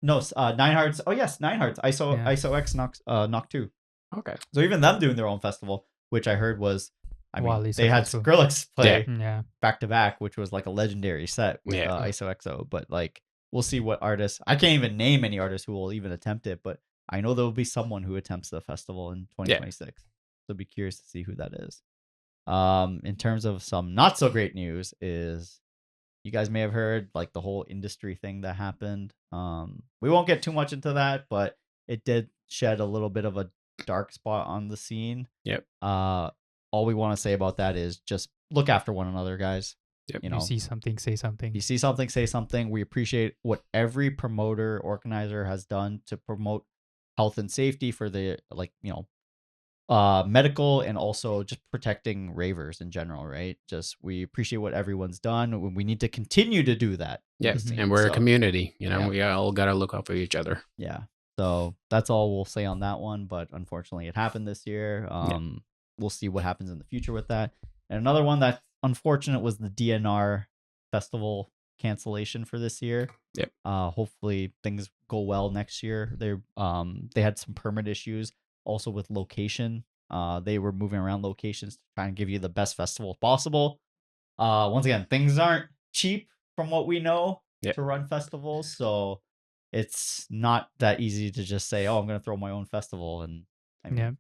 No, Nine Hearts. Oh yes, Nine Hearts. ISO X Knock 2. Okay. So even them doing their own festival, which I heard was, Wildly they had successful. Skrillex play Yeah. back to back, which was like a legendary set with Yeah. ISO XO. But like we'll see what artists. I can't even name any artists who will even attempt it, but I know there will be someone who attempts the festival in 2026. So I'll be curious to see who that is. In terms of some not so great news is you guys may have heard like the whole industry thing that happened. We won't get too much into that, but it did shed a little bit of a dark spot on the scene. Yep. All we want to say about that is just look after one another, guys. Yep. You know, You see something, say something. you see something, say something. We appreciate what every promoter, organizer has done to promote health and safety for the medical and also just protecting ravers in general, right? Just we appreciate what everyone's done. We need to continue to do that. in Yeah, the scene. and we're a So, community. You know, yeah. we all gotta look out for each other. Yeah. So that's all we'll say on that one. But unfortunately, it happened this year. We'll see what happens in the future with that. And another one that's unfortunate was the DNR festival cancellation for this year. Yep. Hopefully things go well next year. They had some permit issues also with location. They were moving around locations to try and give you the best festival possible. Once again, things aren't cheap from what we know Yep. to run festivals, so it's not that easy to just say, "Oh, I'm going to throw my own festival." And I mean, Yeah.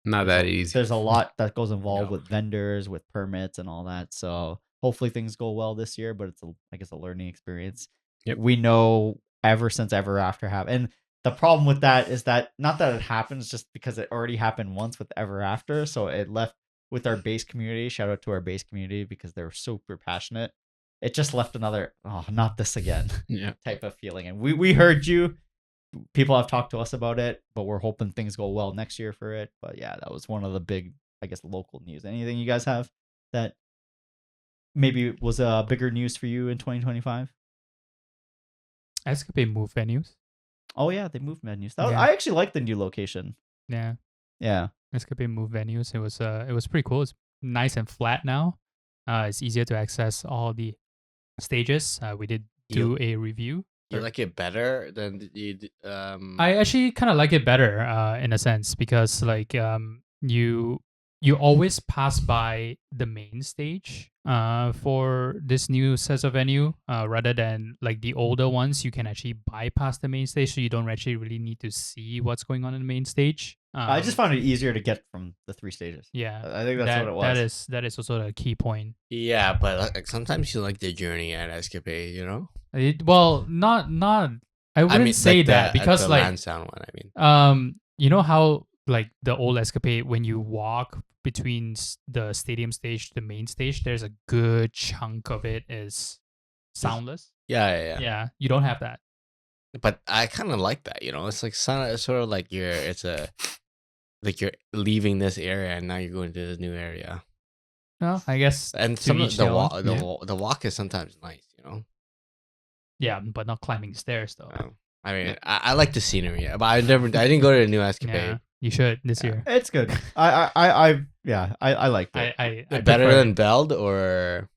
Not that easy. there's a lot that goes involved No. with vendors, with permits, and all that. So hopefully things go well this year, but it's I guess a learning experience. Yep. We know ever since Ever After happened, and the problem with that is that not that it happens just because it already happened once with Ever After, so it left with our base community. Shout out to our base community because they were super passionate. It just left another not this again Yeah. type of feeling, and we heard you. People have talked to us about it, but we're hoping things go well next year for it. But yeah, that was one of the big, I guess, local news. Anything you guys have that maybe was bigger news for you in 2025? Escapade move venues. Oh yeah, they moved menus. Yeah. I actually like the new location. Yeah. Yeah. Escapade move venues. It was pretty cool. It's nice and flat now. It's easier to access all the stages. We did do a review. You like it better than I actually kind of like it better in a sense because like you always pass by the main stage for this new set of venue rather than like the older ones. You can actually bypass the main stage, so you don't actually really need to see what's going on in the main stage. I just found it easier to get from the 3 stages. yeah, I think that's what it was. That is also the key point. Yeah, but like, sometimes you like the journey at Escapade, you know? Well, not. I wouldn't say like that because the like Lansdowne one, I mean. you know how like the old Escapade, when you walk between the stadium stage to the main stage, there's a good chunk of it is soundless. Yeah. Yeah, you don't have that. But I kind of like that, you know? It's like sort of like you're leaving this area and now you're going to this new area. No, I guess. And to some of each the their walk, own. the walk is sometimes nice, you know? Yeah, but not climbing stairs though. I mean, I like the scenery, but I didn't go to the new Escapade. Yeah, you should this year. It's good. I liked it. I Better prefer than Beld or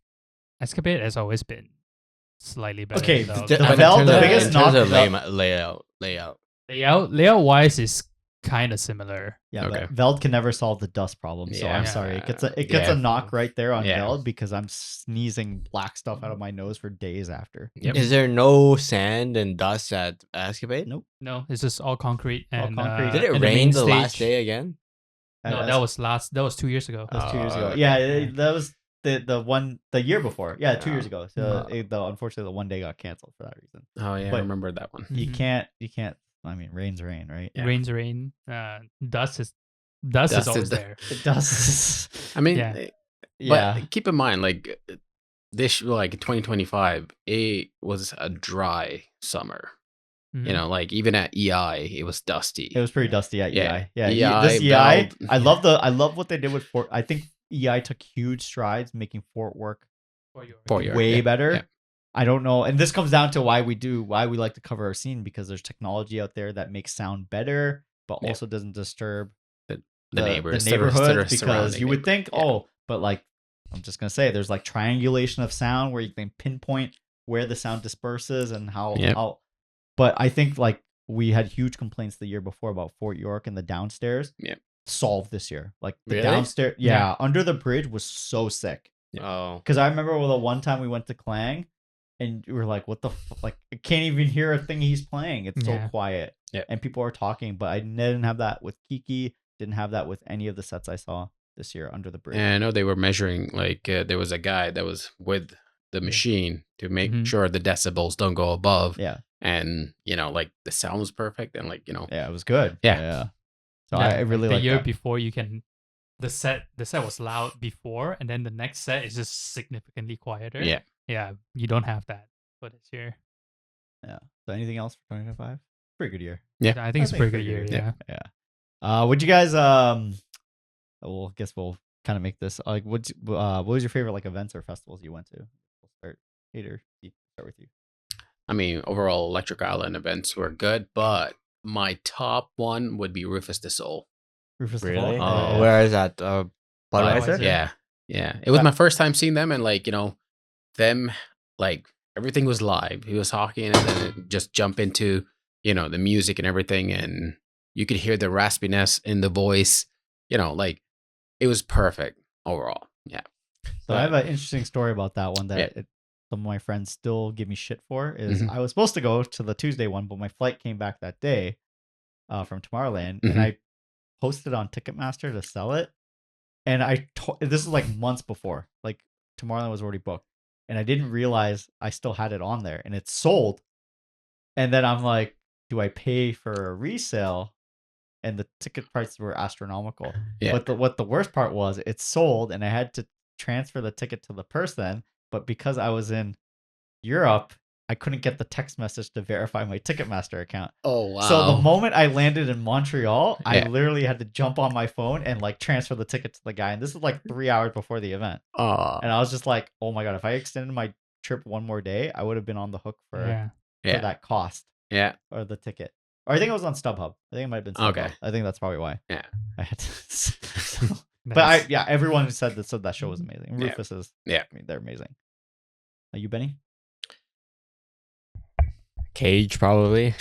Escapade has always been slightly better. Okay, than the Beld. Beld, in the terms of- biggest in terms knock- of layout. layout wise is kind of similar. Yeah, Okay. but Veld can never solve the dust problem, so I'm Yeah. sorry. It gets a knock right there on Yeah. Veld because I'm sneezing black stuff out of my nose for days after. Yep. Is there no sand and dust at Escapade? Nope. No, it's just all concrete All and concrete. Did it and the rain main the last stage- day again? No, that was 2 years ago. That was 2 years ago. okay. Yeah, that was the year before. Yeah, 2 years Yeah. ago. So unfortunately, the one day got canceled for that reason. Oh yeah, But- I remember that one. You Mhm. can't. I mean, rain's rain, right? Yeah. Rain's rain. Dust is Dust is always the- there. It does. I mean, Yeah. but Yeah. keep in mind, like this, like 2025, it was a dry summer. Mhm. You know, like even at EI, it was dusty. It was pretty dusty at Yeah. EI. Yeah, EI, this EI. Beld. I love what they did with Fort. I think EI took huge strides making Fort work For your- way yeah, better. yeah. I don't know, and this comes down to why we like to cover our scene, because there's technology out there that makes sound better, but Yeah. also doesn't disturb The neighbors, the that are neighborhood, because surrounding you would neighbors. think, Yeah. but like I'm just gonna say, there's like triangulation of sound where you can pinpoint where the sound disperses and how. Yep. But I think like we had huge complaints the year before about Fort York and the downstairs. Yep. Solved this year, like the Really? downstairs. Yeah, under the bridge was so sick. Oh, Because I remember the one time we went to Klang, and we were like, what the like I can't even hear a thing he's playing. It's so quiet. Yeah. And people are talking, but I didn't have that with Kiki, didn't have that with any of the sets I saw this year under the bridge. And I know they were measuring, like, there was a guy that was with the machine to make sure the decibels don't go above. Yeah. And, you know, like, the sound was perfect, and, like, you know. Yeah, it was good. Yeah. So I really the like year that. before the set was loud before, and then the next set is just significantly quieter. Yeah, you don't have that for this year. Yeah. So anything else for 2025? Pretty good year. Yeah. I think it's a pretty good year. Yeah. Would you guys well, I guess we'll kind of make this like what was your favorite like events or festivals you went to? We'll start start with you. I mean, overall, Electric Island events were good, but my top one would be Rufus the Soul. Rufus Really? the Fall? Where is that? Budweiser? Budweiser? Yeah. It was my first time seeing them, and, like, you know, them, like, everything was live. He was talking, and then it just jump into, you know, the music and everything, and you could hear the raspiness in the voice. You know, like, it was perfect overall. Yeah. So I have an interesting story about that one that some of my friends still give me shit for. Is I was supposed to go to the Tuesday one, but my flight came back that day from Tomorrowland, and I posted on Ticketmaster to sell it. And this is like months before, like Tomorrowland was already booked, and I didn't realize I still had it on there, and it's sold. And then I'm like, do I pay for a resale? And the ticket prices were astronomical. Yeah. But what the worst part was, it's sold, and I had to transfer the ticket to the person. But because I was in Europe, I couldn't get the text message to verify my Ticketmaster account. Oh, wow. So the moment I landed in Montreal, I literally had to jump on my phone and like transfer the ticket to the guy. And this is like 3 hours before the event. And I was just like, oh my God, if I extended my trip one more day, I would have been on the hook for that cost. Yeah. Or the ticket. Or I think it was on StubHub. I think it might have been StubHub. Okay. I think that's probably why. Yeah. I had to. But everyone said that show was amazing. Rufus is. Yeah. I mean, they're amazing. Are you, Benny? Cage, probably.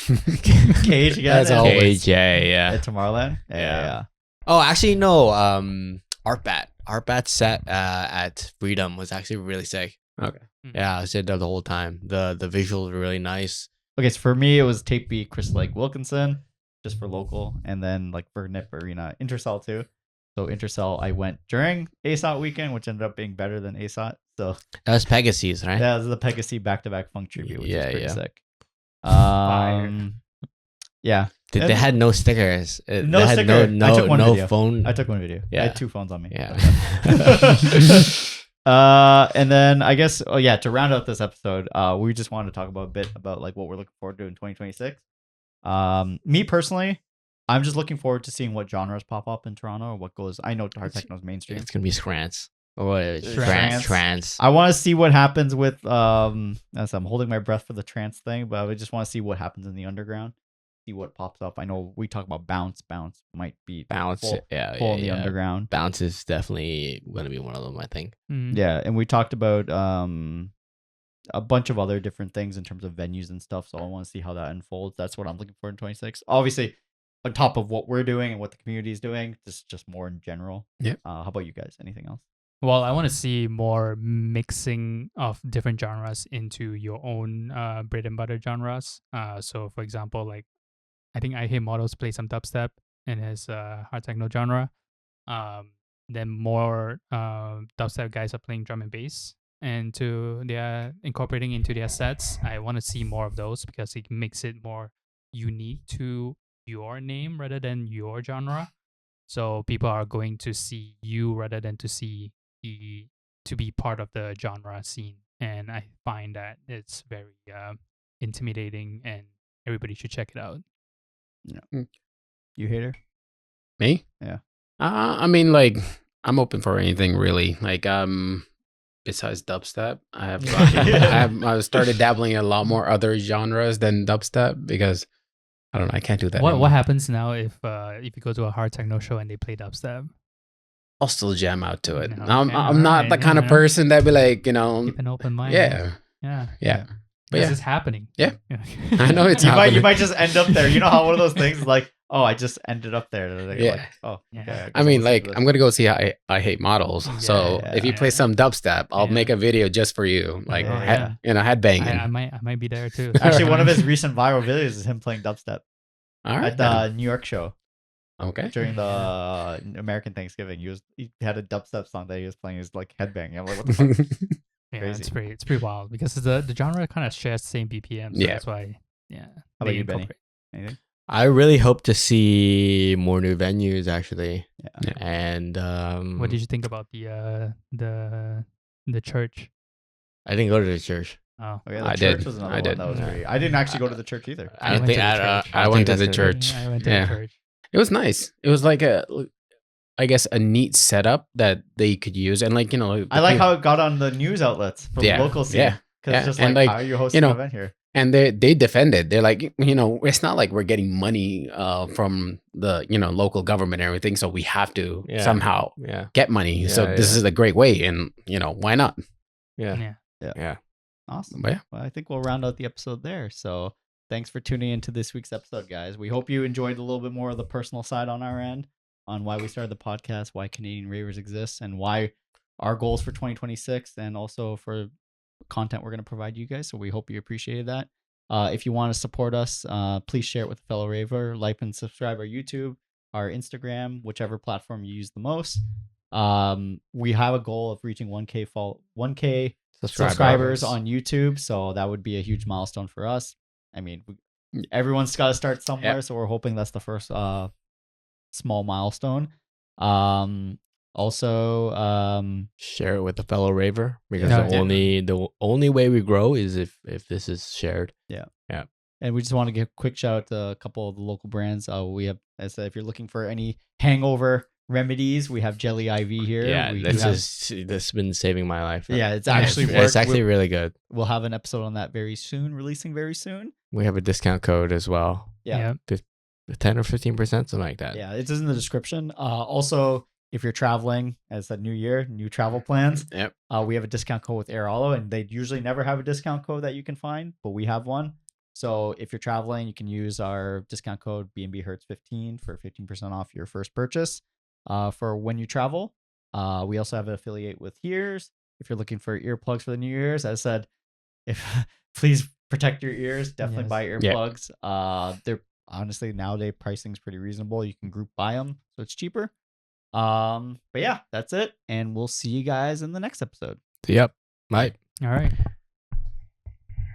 Cage, yeah. As always. Cage, yeah. At Tomorrowland? Yeah. Oh, actually, no. Artbat set at Freedom was actually really sick. Okay. Yeah, I stayed there the whole time. The visuals were really nice. Okay, so for me, it was Tape Beat, Chris Lake Wilkinson, just for local, and then like for Nip Arena, Intercell too. So Intercell, I went during ASOT weekend, which ended up being better than ASOT. So that was Pegasus, right? That was the Pegasus back-to-back funk tribute, which is pretty sick. Yeah. They had no stickers. No sticker. I took one video. Phone. I took one video. Yeah. I had 2 phones on me. Yeah. And then I guess, to round out this episode, we just wanted to talk about a bit about like what we're looking forward to in 2026. Me personally, I'm just looking forward to seeing what genres pop up in Toronto or what goes. I know hard techno is mainstream. It's gonna be trance. Or trance. I want to see what happens with as I'm holding my breath for the trance thing, but I just want to see what happens in the underground. See what pops up. I know we talk about bounce might be full in the underground. Bounce is definitely going to be one of them, I think. Yeah, and we talked about a bunch of other different things in terms of venues and stuff, so I want to see how that unfolds. That's what I'm looking for in 26. Obviously, on top of what we're doing and what the community is doing, just more in general. Yeah. How about you guys? Anything else? Well, I want to see more mixing of different genres into your own bread and butter genres. So, for example, like I think I hear Models play some dubstep in his hard techno genre. Then more dubstep guys are playing drum and bass, and they're incorporating into their sets. I want to see more of those because it makes it more unique to your name rather than your genre. So people are going to see you rather than to be part of the genre scene. And I find that it's very intimidating, and everybody should check it out. Yeah. You hater? Me? Yeah. I mean, like, I'm open for anything really. Like, besides dubstep, I've started dabbling in a lot more other genres than dubstep because I don't know, I can't do that. What happens now if you go to a hard techno show and they play dubstep? I'll still jam out to it. Okay, I'm not the kind of person that be like, keep an open mind. Yeah. But this is happening. Yeah. I know it's happening. You might just end up there. You know how one of those things is like, Oh, I just ended up there. Like, Yeah. oh, Yeah. okay, guess I I'll mean, listen like, to this. I'm gonna go see I Hate Models. So yeah, if you play some dubstep, I'll Yeah. make a video just for you, like Yeah. headbanging. I might be there too. Actually, one of his recent viral videos is him playing dubstep All right. at the New York show Okay. during the American Thanksgiving. He had a dubstep song that he was playing. He was like headbanging. I'm like, what the fuck? Yeah, Crazy. it's pretty wild because the genre kind of shares the same BPM. So Yeah. that's why. Yeah. How about they you, Benny? incorporate. Anything? I really hope to see more new venues actually. Yeah. And What did you think about the church? I didn't go to the church. Oh, Oh, yeah, the I church did. was another I one did. that was Yeah. great. I didn't actually go to the church either. I don't went think to the I, church. I went to the that's church. I went to Yeah. the church. It was nice. It was like I guess a neat setup that they could use, and like I like how it got on the news outlets for Yeah, the local scene. yeah, Because yeah. it's just And, like, like, how are you hosting an event here? and they defended. They're like, it's not like we're getting money from the local government and everything, so we have to Yeah. somehow Yeah. get money. So Yeah, this yeah. is a great way, and why not? Yeah. Yeah. Awesome. But yeah. Well, I think we'll round out the episode there. So thanks for tuning into this week's episode, guys. We hope you enjoyed a little bit more of the personal side on our end, on why we started the podcast, why Canadian Ravers exists, and why our goals for 2026, and also for content we're going to provide you guys. So we hope you appreciated that. If you want to support us, please share it with a fellow Raver. Like and subscribe our YouTube, our Instagram, whichever platform you use the most. We have a goal of reaching 1K subscribers on YouTube, so that would be a huge milestone for us. I mean, everyone's got to start somewhere, so we're hoping that's the first small milestone. Also, Share it with a fellow raver because Yeah. the only way we grow is if this is shared. and we just want to give a quick shout out to a couple of the local brands. We have, as I said, if you're looking for any hangover remedies, we have Jelly IV here. Yeah, we this do have- has been saving my life. Yeah, it's actually it's worked. actually really good. We'll have an episode on that very soon, releasing very soon. We have a discount code as well. Yeah. 10 or 15%, something like that. Yeah, it's in the description. Also, if you're traveling, as a new year, new travel plans, Yep. we have a discount code with Airalo, and they usually never have a discount code that you can find, but we have one. So if you're traveling, you can use our discount code BNB Hurts 15 for 15% off your first purchase. For when you travel, we also have an affiliate with Hears. If you're looking for earplugs for the New Year's, as I said, please protect your ears. Definitely Yes. buy earplugs. They're honestly nowadays pricing is pretty reasonable. You can group buy them, so it's cheaper. But yeah, that's it, and we'll see you guys in the next episode. Yep. Bye. All right.